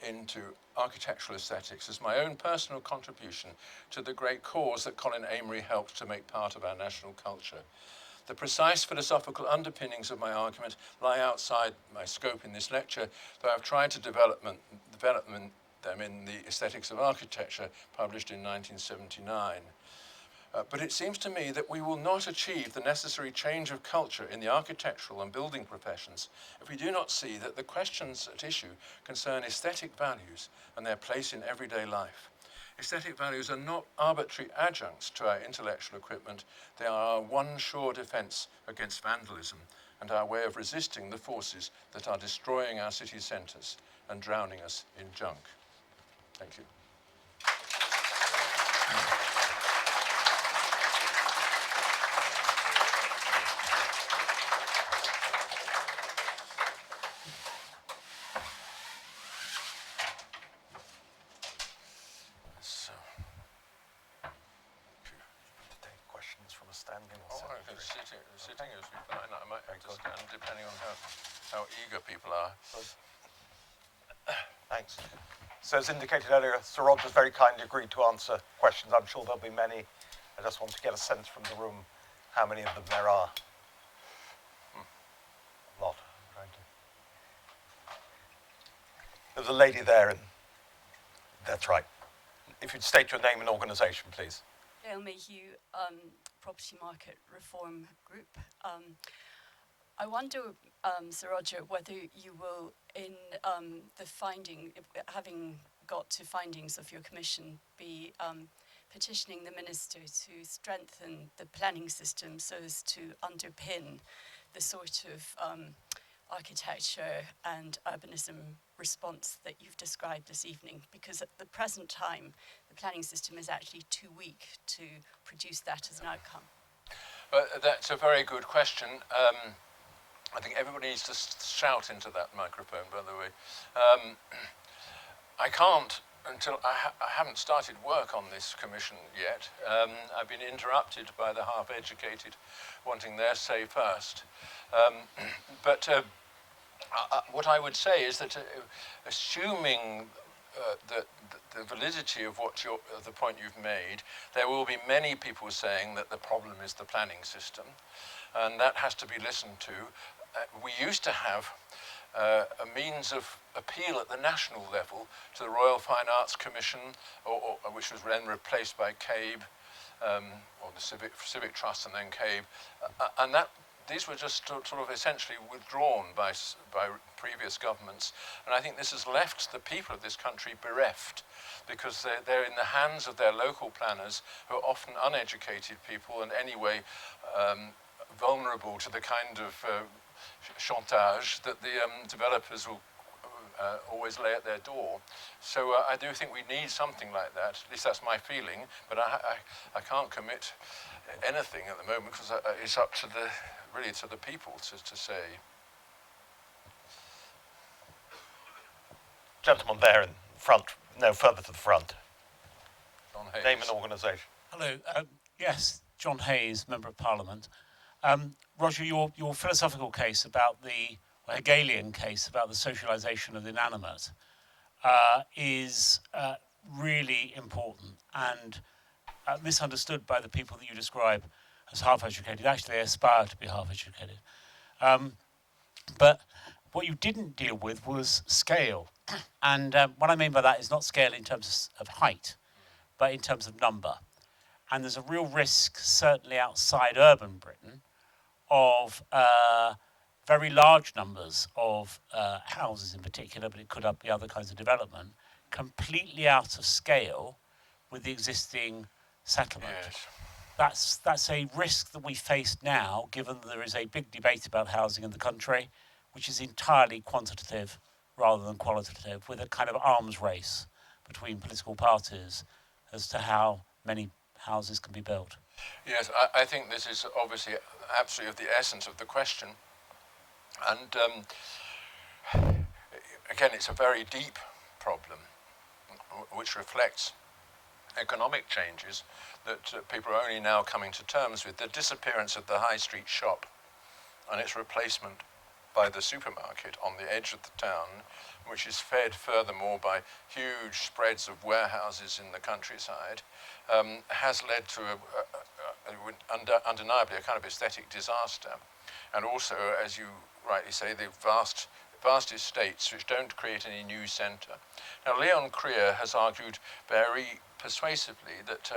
into architectural aesthetics as my own personal contribution to the great cause that Colin Amery helped to make part of our national culture. The precise philosophical underpinnings of my argument lie outside my scope in this lecture, though I've tried to develop them in the Aesthetics of Architecture, published in 1979. But it seems to me that we will not achieve the necessary change of culture in the architectural and building professions if we do not see that the questions at issue concern aesthetic values and their place in everyday life. Aesthetic values are not arbitrary adjuncts to our intellectual equipment. They are our one sure defense against vandalism and our way of resisting the forces that are destroying our city centres and drowning us in junk. Thank you. So, To take questions from a standing sitting is fine. I might have to stand depending on how eager people are. Thanks. So as indicated earlier, Sir Roger's very kindly agreed to answer questions. I'm sure there'll be many. I just want to get a sense from the room how many of them there are. A lot, frankly. There's a lady there, and that's right. If you'd state your name and organisation, please. Dale Mayhew, Property Market Reform Group. I wonder, Sir Roger, whether you will, in the finding, having got to findings of your commission, be petitioning the minister to strengthen the planning system so as to underpin the sort of architecture and urbanism response that you've described this evening, because at the present time, the planning system is actually too weak to produce that as an outcome. Well, that's a very good question. I think everybody needs to shout into that microphone, by the way. I can't, until I haven't started work on this commission yet. I've been interrupted by the half-educated wanting their say first. But what I would say is that assuming the validity of the point you've made, there will be many people saying that the problem is the planning system, and that has to be listened to. We used to have a means of appeal at the national level to the Royal Fine Arts Commission, which was then replaced by CABE, or the Civic Trust and then CABE, and these were just sort of essentially withdrawn by previous governments. And I think this has left the people of this country bereft, because they're in the hands of their local planners, who are often uneducated people and anyway vulnerable to the kind of chantage that the developers will always lay at their door. So I do think we need something like that. At least that's my feeling. But I can't commit anything at the moment because it's up to really to the people to say. Gentleman there in front, no, further to the front. John Hayes. Name and organisation. Hello. Yes, John Hayes, Member of Parliament. Roger, your philosophical case about the Hegelian case about the socialisation of the inanimate is really important and misunderstood by the people that you describe as half-educated. Actually, they aspire to be half-educated. But what you didn't deal with was scale. And what I mean by that is not scale in terms of height, but in terms of number. And there's a real risk, certainly outside urban Britain, of very large numbers of houses in particular, but it could be other kinds of development, completely out of scale with the existing settlement. Yes. That's a risk that we face now, given that there is a big debate about housing in the country, which is entirely quantitative rather than qualitative, with a kind of arms race between political parties as to how many houses can be built. Yes, I think this is obviously absolutely of the essence of the question. And again, it's a very deep problem, which reflects economic changes that people are only now coming to terms with. The disappearance of the high street shop and its replacement by the supermarket on the edge of the town, which is fed furthermore by huge spreads of warehouses in the countryside, has led to undeniably a kind of aesthetic disaster. And also, as you rightly say, the vast estates which don't create any new centre. Now, Leon Krier has argued very persuasively that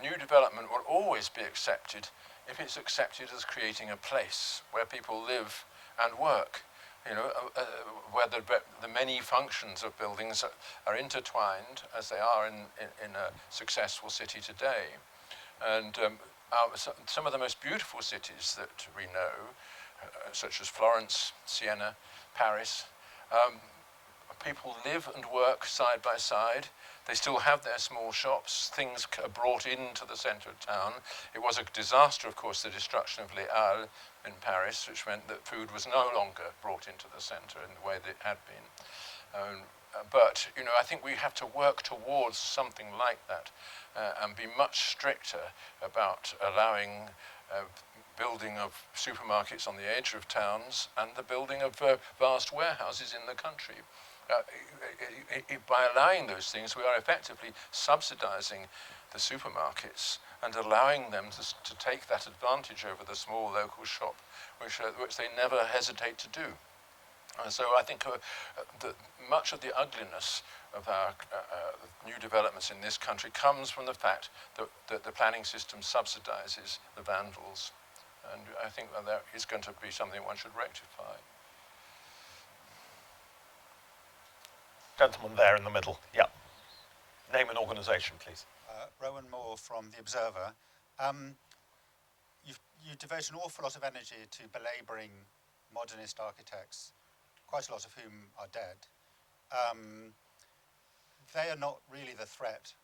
new development will always be accepted if it's accepted as creating a place where people live and work, where the many functions of buildings are intertwined, as they are in a successful city today. And some of the most beautiful cities that we know, such as Florence, Siena, Paris, people live and work side by side. They still have their small shops. Things are brought into the centre of town. It was a disaster, of course, the destruction of Les Halles in Paris, which meant that food was no longer brought into the centre in the way that it had been. But, I think we have to work towards something like that and be much stricter about allowing building of supermarkets on the edge of towns and the building of vast warehouses in the country. By allowing those things, we are effectively subsidizing the supermarkets and allowing them to take that advantage over the small local shop, which they never hesitate to do. And so I think that much of the ugliness of our new developments in this country comes from the fact that the planning system subsidizes the vandals. And I think that is going to be something one should rectify. Gentleman there in the middle, yeah. Name and organisation, please. Rowan Moore from The Observer. You devote an awful lot of energy to belabouring modernist architects, quite a lot of whom are dead. They are not really the threat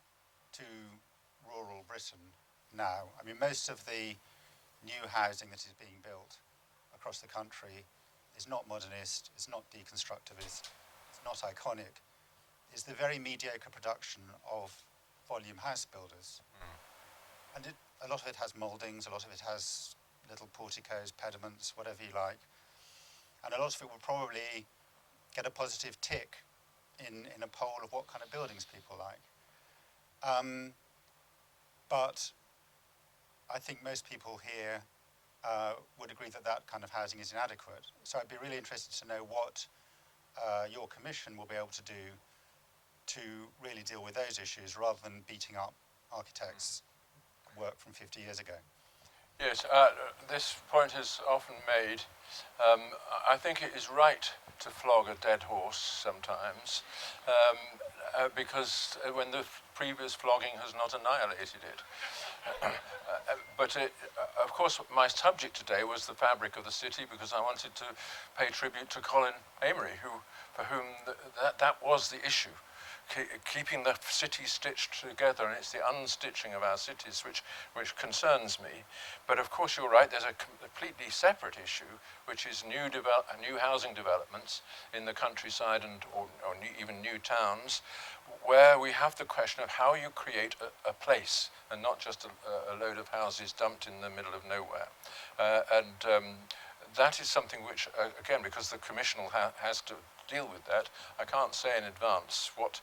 to rural Britain now. I mean, most of the new housing that is being built across the country is not modernist, it's not deconstructivist, it's not iconic. It's the very mediocre production of volume house builders. And a lot of it has mouldings, a lot of it has little porticos, pediments, whatever you like. And a lot of it will probably get a positive tick in a poll of what kind of buildings people like. But I think most people here would agree that that kind of housing is inadequate. So I'd be really interested to know what your commission will be able to do to really deal with those issues rather than beating up architects' work from 50 years ago. Yes, this point is often made. I think it is right to flog a dead horse sometimes. because when the previous flogging has not annihilated it. Of course, my subject today was the fabric of the city, because I wanted to pay tribute to Colin Amery, for whom that was the issue. Keeping the city stitched together, and it's the unstitching of our cities which concerns me. But of course, you're right, there's a completely separate issue, which is new housing developments in the countryside or even new towns, where we have the question of how you create a place and not just a load of houses dumped in the middle of nowhere. That is something which, again, because the Commission has to deal with that, I can't say in advance what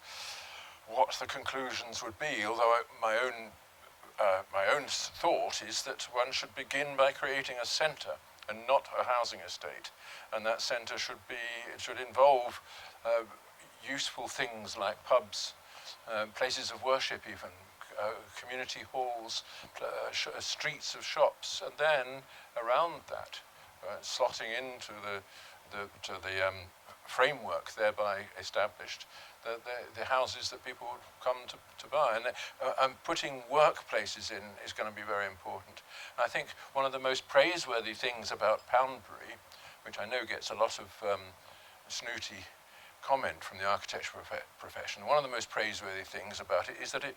the conclusions would be, although my own thought is that one should begin by creating a centre and not a housing estate, and that centre should involve useful things like pubs, places of worship even, community halls, streets of shops, and then around that, slotting into the framework thereby established, the houses that people would come to buy. And putting workplaces in is going to be very important. I think one of the most praiseworthy things about Poundbury, which I know gets a lot of snooty comment from the architecture profession, one of the most praiseworthy things about it is that it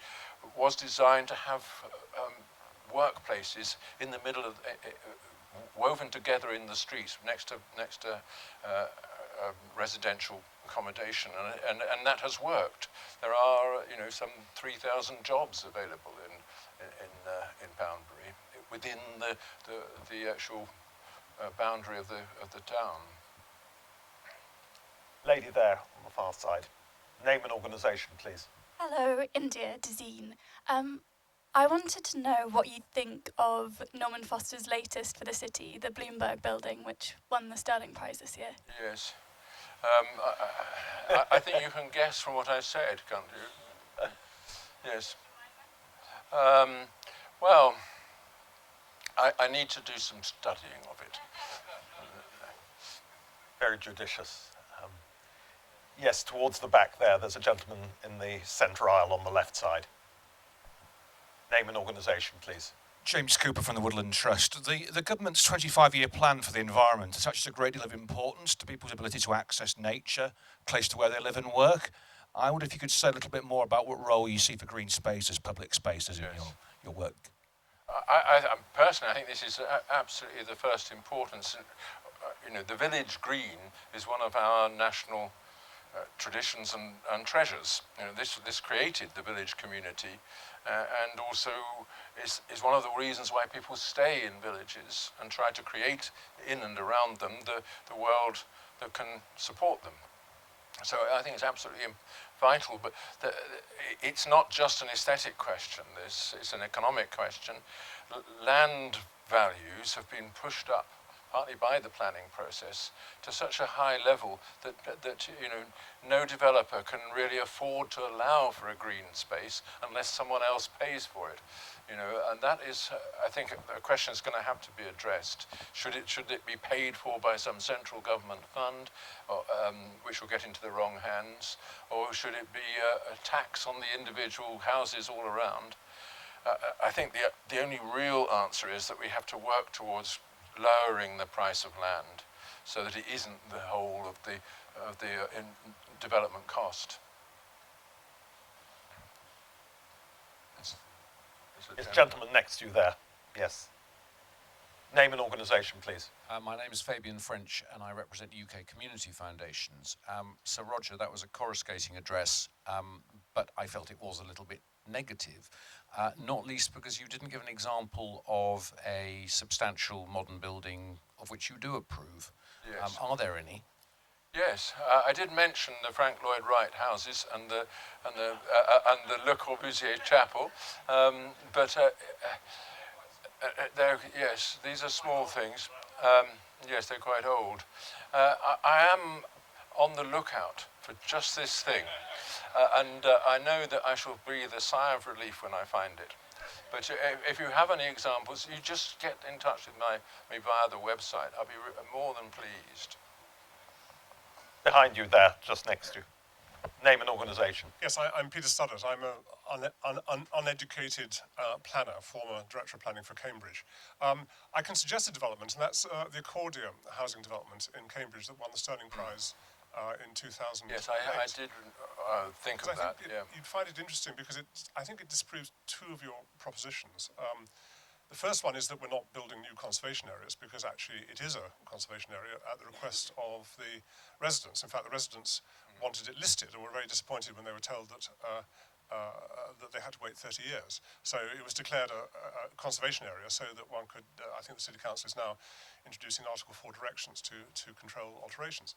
was designed to have workplaces in the middle of, woven together in the streets next to residential accommodation, and that has worked. There are some 3,000 jobs available in Poundbury within the actual boundary of the town. Lady there on the far side. Name and organisation, please. Hello, India Dezeen. I wanted to know what you think of Norman Foster's latest for the city, the Bloomberg building, which won the Sterling Prize this year. Yes. I think you can guess from what I said, can't you? Yes. Well, I need to do some studying of it. Very judicious. Yes, towards the back there's a gentleman in the centre aisle on the left side. Name and organisation, please. James Cooper from the Woodland Trust. The government's 25-year plan for the environment attaches a great deal of importance to people's ability to access nature, close to where they live and work. I wonder if you could say a little bit more about what role you see for green spaces, public spaces in your work. Personally, I think this is absolutely the first importance. The village green is one of our national traditions and treasures. This created the village community, and also is one of the reasons why people stay in villages and try to create in and around them the world that can support them. So I think it's absolutely vital, but it's not just an aesthetic question. It's an economic question. Land values have been pushed up, partly by the planning process, to such a high level that no developer can really afford to allow for a green space unless someone else pays for it. And that is, I think, a question that's going to have to be addressed. Should it be paid for by some central government fund, which will get into the wrong hands, or should it be a tax on the individual houses all around? I think the only real answer is that we have to work towards lowering the price of land so that it isn't the whole of the development cost. It's gentleman next to you there. Yes. Name and organisation, please. My name is Fabian French, and I represent UK Community Foundations. Sir Roger, that was a coruscating address, but I felt it was a little bit negative, not least because you didn't give an example of a substantial modern building of which you do approve. Yes. Are there any? Yes, I did mention the Frank Lloyd Wright houses and the Le Corbusier Chapel, but yes, these are small things. Yes, they're quite old. I am on the lookout for just this thing, and I know that I shall breathe a sigh of relief when I find it. But if you have any examples, you just get in touch with me via the website. I'll be more than pleased. Behind you there, just next to you. Name and organisation. Yes, I'm Peter Studdert. I'm an uneducated planner, former director of planning for Cambridge. I can suggest a development, and that's the Accordia housing development in Cambridge that won the Sterling Prize in 2008. Yes, I did think of that. You'd find it interesting because I think it disproves two of your propositions. The first one is that we're not building new conservation areas because actually it is a conservation area at the request of the residents. In fact, the residents wanted it listed and were very disappointed when they were told that that they had to wait 30 years. So it was declared a conservation area so that one could, I think the City Council is now introducing Article 4 directions to control alterations.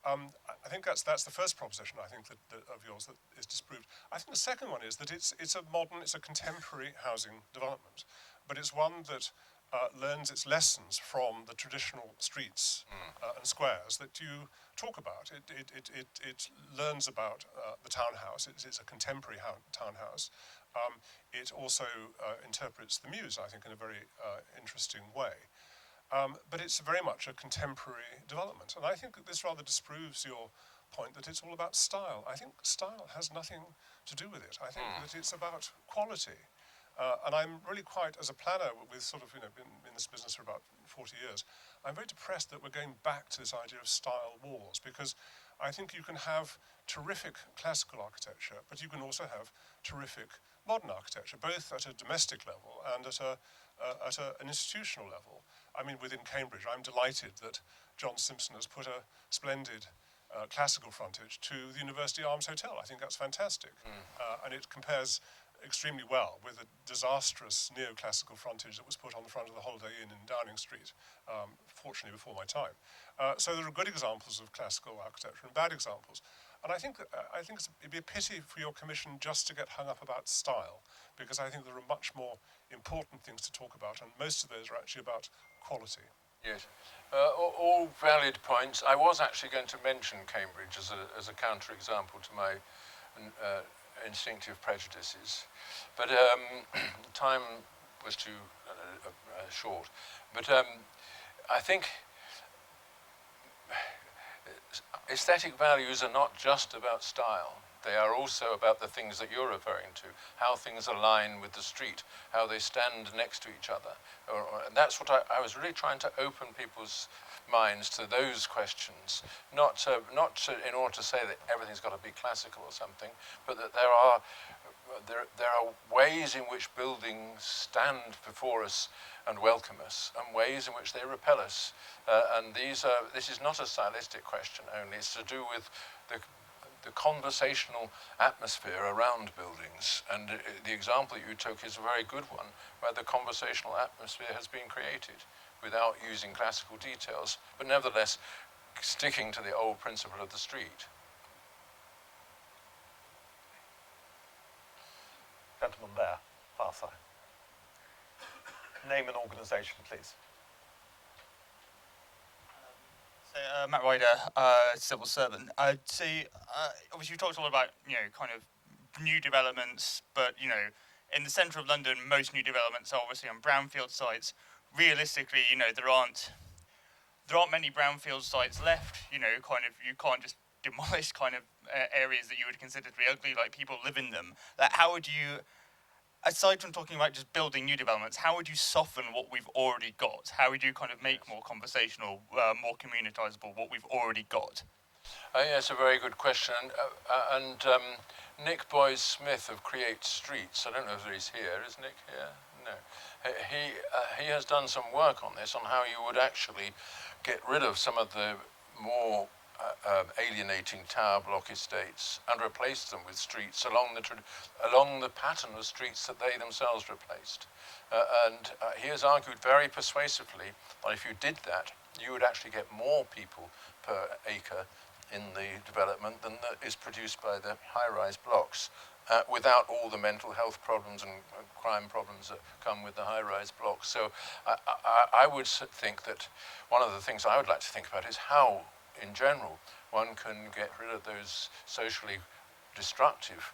I think that's the first proposition, I think, that of yours that is disproved. I think the second one is that it's a contemporary housing development, but it's one that learns its lessons from the traditional streets and squares that you talk about. It learns about the townhouse. It's a contemporary townhouse. It also interprets the muse, I think, in a very interesting way. But it's very much a contemporary development. And I think that this rather disproves your point that it's all about style. I think style has nothing to do with it. I think that it's about quality. And I'm really quite, as a planner with sort of, been in this business for about 40 years, I'm very depressed that we're going back to this idea of style wars, because I think you can have terrific classical architecture, but you can also have terrific modern architecture, both at a domestic level and at an institutional level. I mean, within Cambridge, I'm delighted that John Simpson has put a splendid classical frontage to the University Arms Hotel. I think that's fantastic. And it compares extremely well with the disastrous neoclassical frontage that was put on the front of the Holiday Inn in Downing Street, fortunately before my time. So there are good examples of classical architecture and bad examples. And I think it'd be a pity for your commission just to get hung up about style, because I think there are much more important things to talk about, and most of those are actually about quality. Yes, all valid points. I was actually going to mention Cambridge as a counter-example to my instinctive prejudices, but time was too short. But I think aesthetic values are not just about style. They are also about the things that you're referring to, how things align with the street, how they stand next to each other. And that's what I was really trying to open people's minds to those questions, not in order to say that everything's got to be classical or something, but that there are ways in which buildings stand before us and welcome us, and ways in which they repel us. And this is not a stylistic question only, it's to do with the conversational atmosphere around buildings. And the example that you took is a very good one, where the conversational atmosphere has been created without using classical details, but nevertheless sticking to the old principle of the street. Gentleman there, far side. Name and organisation, please. So, Matt Ryder, civil servant. Obviously you talked a lot about, kind of new developments, but, in the centre of London, most new developments are obviously on brownfield sites. Realistically, there aren't many brownfield sites left. You can't just demolish kind of areas that you would consider to be ugly, like people live in them. How would you, aside from talking about just building new developments, how would you soften what we've already got? How would you kind of make more conversational, more communitisable what we've already got? Yes, a very good question. And Nick Boyes-Smith of Create Streets, I don't know if he's here. Is Nick here? No. He has done some work on this, on how you would actually get rid of some of the more alienating tower block estates and replace them with streets along the pattern of streets that they themselves replaced. And he has argued very persuasively that if you did that, you would actually get more people per acre in the development than that is produced by the high-rise blocks, without all the mental health problems and crime problems that come with the high-rise blocks. So I would think that one of the things I would like to think about is how, in general, one can get rid of those socially destructive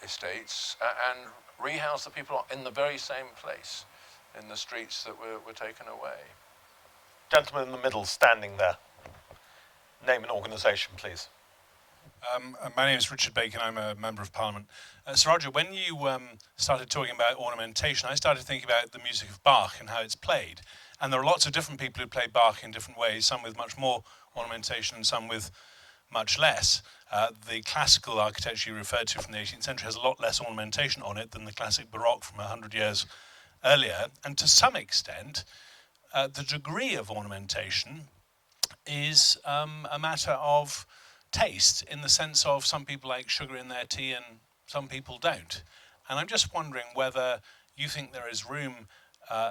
estates and rehouse the people in the very same place, in the streets that were taken away. Gentleman in the middle, standing there. Name and organisation, please. My name is Richard Bacon. I'm a Member of Parliament. Sir Roger, when you started talking about ornamentation, I started thinking about the music of Bach and how it's played. And there are lots of different people who play Bach in different ways, some with much more ornamentation and some with much less. The classical architecture you referred to from the 18th century has a lot less ornamentation on it than the classic Baroque from 100 years earlier. And to some extent, the degree of ornamentation is a matter of taste, in the sense of some people like sugar in their tea and some people don't. And I'm just wondering whether you think there is room.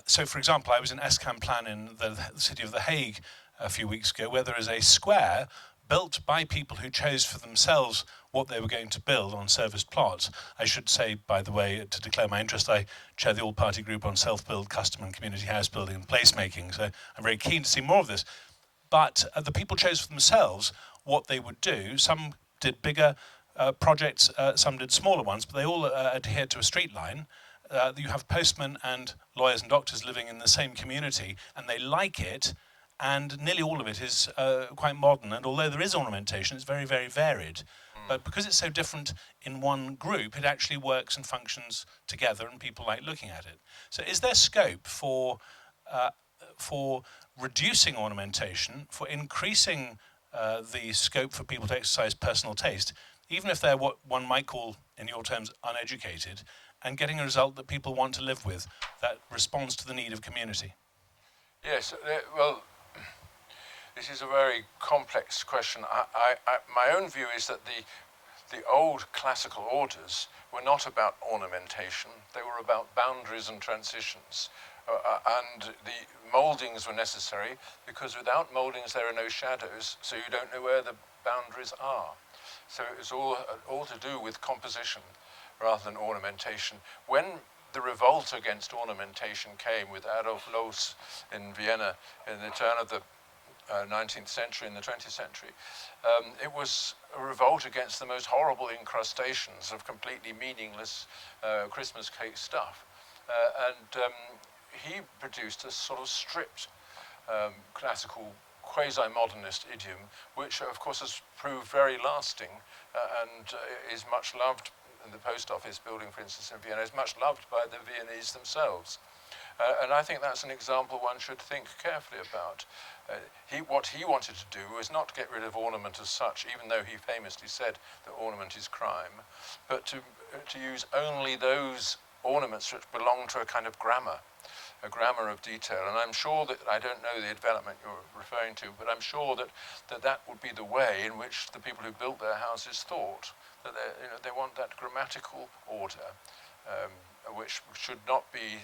So, for example, I was in Escamplan in the city of The Hague a few weeks ago, where there is a square built by people who chose for themselves what they were going to build on serviced plots. I should say, by the way, to declare my interest, I chair the all-party group on self-build, custom and community house building and placemaking, so I'm very keen to see more of this. But the people chose for themselves what they would do. Some did bigger projects, some did smaller ones, but they all adhered to a street line. You have postmen and lawyers and doctors living in the same community, and they like it, and nearly all of it is quite modern. And although there is ornamentation, it's very, very varied. But because it's so different in one group, it actually works and functions together, and people like looking at it. So is there scope for reducing ornamentation, for increasing the scope for people to exercise personal taste, even if they're what one might call, in your terms, uneducated, and getting a result that people want to live with, that responds to the need of community? Yes, well, this is a very complex question. My own view is that the old classical orders were not about ornamentation, they were about boundaries and transitions. And the mouldings were necessary, because without mouldings there are no shadows, so you don't know where the boundaries are. So it was all to do with composition rather than ornamentation. When the revolt against ornamentation came with Adolf Loos in Vienna in the turn of the 19th century and the 20th century, it was a revolt against the most horrible incrustations of completely meaningless Christmas cake stuff. He produced a sort of stripped classical quasi-modernist idiom, which of course has proved very lasting and is much loved in the post office building, for instance, in Vienna, is much loved by the Viennese themselves. And I think that's an example one should think carefully about. What he wanted to do was not to get rid of ornament as such, even though he famously said that ornament is crime, but to use only those ornaments which belong to a kind of grammar of detail. And I'm sure that, I don't know the development you're referring to, but I'm sure that would be the way in which the people who built their houses thought, that they want that grammatical order, which should not be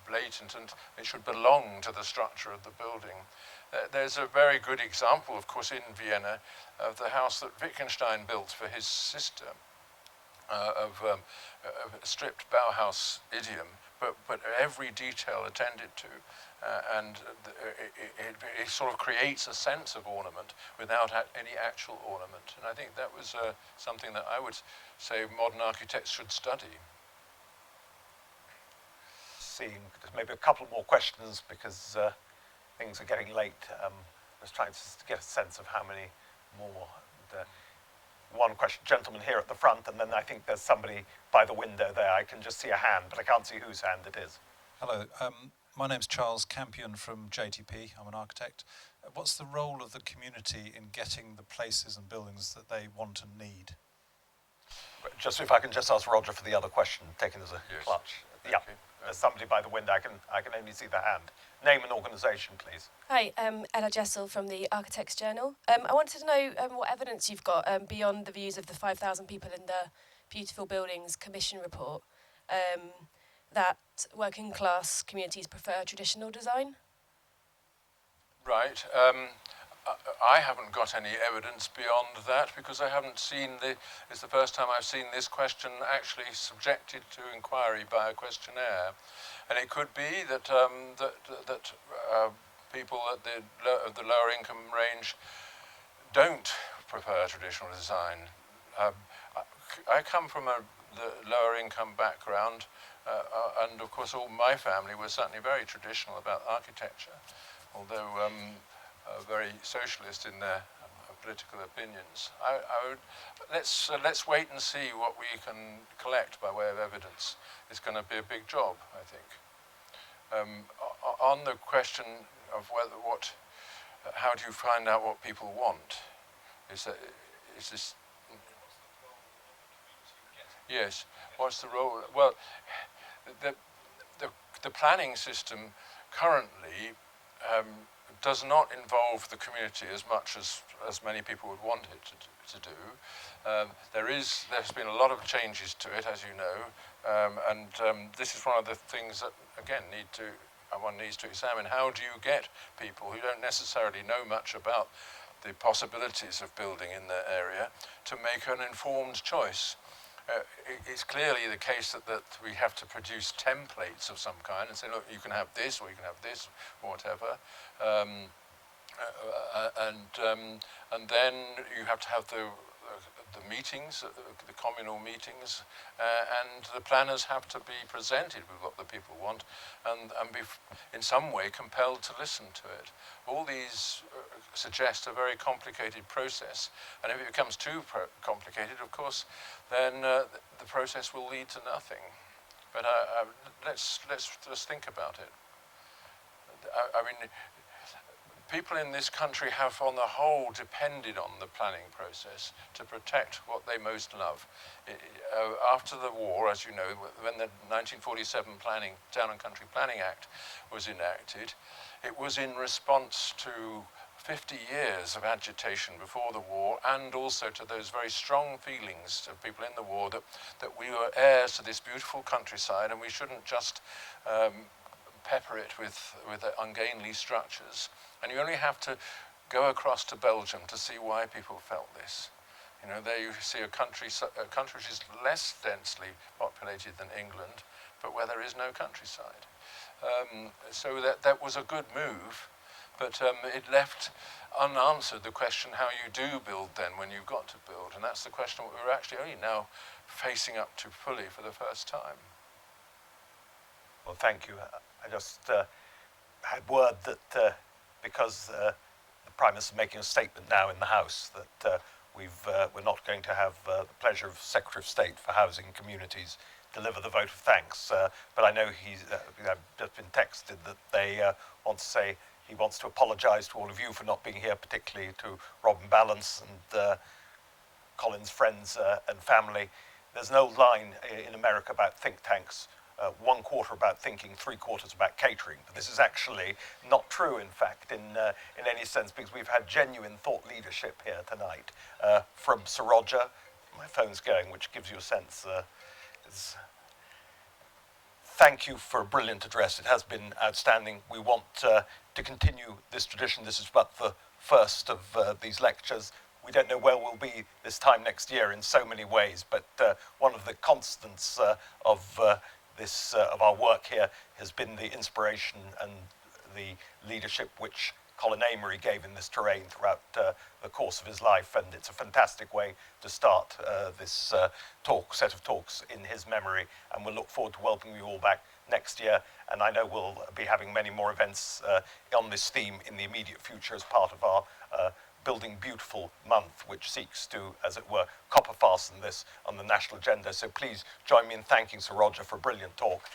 blatant, and it should belong to the structure of the building. There's a very good example, of course, in Vienna, of the house that Wittgenstein built for his sister, of a stripped Bauhaus idiom, but every detail attended to, and it sort of creates a sense of ornament without any actual ornament. And I think that was something that I would say modern architects should study. Seeing maybe a couple more questions, because things are getting late. Just trying to get a sense of how many more. One question, gentleman here at the front, and then I think there's somebody by the window there. I can just see a hand, but I can't see whose hand it is. Hello, my name's Charles Campion from JTP. I'm an architect. What's the role of the community in getting the places and buildings that they want and need? Just if I can just ask Roger for the other question, taken as a clutch. Thank Yeah, you. there's somebody by the window. I can only see the hand. Name and organisation, please. Hi, Ella Jessel from the Architects Journal. I wanted to know what evidence you've got beyond the views of the 5,000 people in the Beautiful Buildings Commission report that working class communities prefer traditional design. Right. I haven't got any evidence beyond that, because I haven't seen it's the first time I've seen this question actually subjected to inquiry by a questionnaire. And it could be that people at the lower income range don't prefer traditional design. I come from the lower income background, and of course all my family was certainly very traditional about architecture, although very socialist in their political opinions. Let's wait and see what we can collect by way of evidence. It's going to be a big job, I think. On the question of how do you find out what people want? Is this? Yes. What's the role? Well, the planning system currently does not involve the community as much as many people would want it to do. There's been a lot of changes to it, as you know, and this is one of the things that, again, one needs to examine. How do you get people who don't necessarily know much about the possibilities of building in their area to make an informed choice? It's clearly the case that we have to produce templates of some kind and say, look, you can have this, or you can have this, or whatever. And then you have to have the meetings, the communal meetings, and the planners have to be presented with what the people want and be in some way compelled to listen to it. All these suggest a very complicated process, and if it becomes too complicated, of course, then the process will lead to nothing. But let's just think about it. I mean, people in this country have, on the whole, depended on the planning process to protect what they most love. After the war, as you know, when the 1947 Town and Country Planning Act was enacted, it was in response to 50 years of agitation before the war, and also to those very strong feelings of people in the war that we were heirs to this beautiful countryside, and we shouldn't just pepper it with ungainly structures. And you only have to go across to Belgium to see why people felt this. You know, there you see a country which is less densely populated than England, but where there is no countryside. So that was a good move, but it left unanswered the question how you do build then when you've got to build. And that's the question we're actually only now facing up to fully for the first time. Well, thank you. I just had word that because the Prime Minister is making a statement now in the House that we're not going to have the pleasure of Secretary of State for Housing and Communities deliver the vote of thanks. But I know I've just been texted that they want to say he wants to apologise to all of you for not being here, particularly to Robin Balance and Colin's friends and family. There's an old line in America about think tanks. 1/4 about thinking, 3/4 about catering. But this is actually not true, in fact, in any sense, because we've had genuine thought leadership here tonight from Sir Roger. My phone's going, which gives you a sense. Thank you for a brilliant address. It has been outstanding. We want to continue this tradition. This is but the first of these lectures. We don't know where we'll be this time next year in so many ways, but one of the constants of our work here has been the inspiration and the leadership which Colin Amery gave in this terrain throughout the course of his life, and it's a fantastic way to start this set of talks in his memory, and we'll look forward to welcoming you all back next year, and I know we'll be having many more events on this theme in the immediate future as part of our Building Beautiful month, which seeks to, as it were, copper fasten this on the national agenda. So please join me in thanking Sir Roger for a brilliant talk.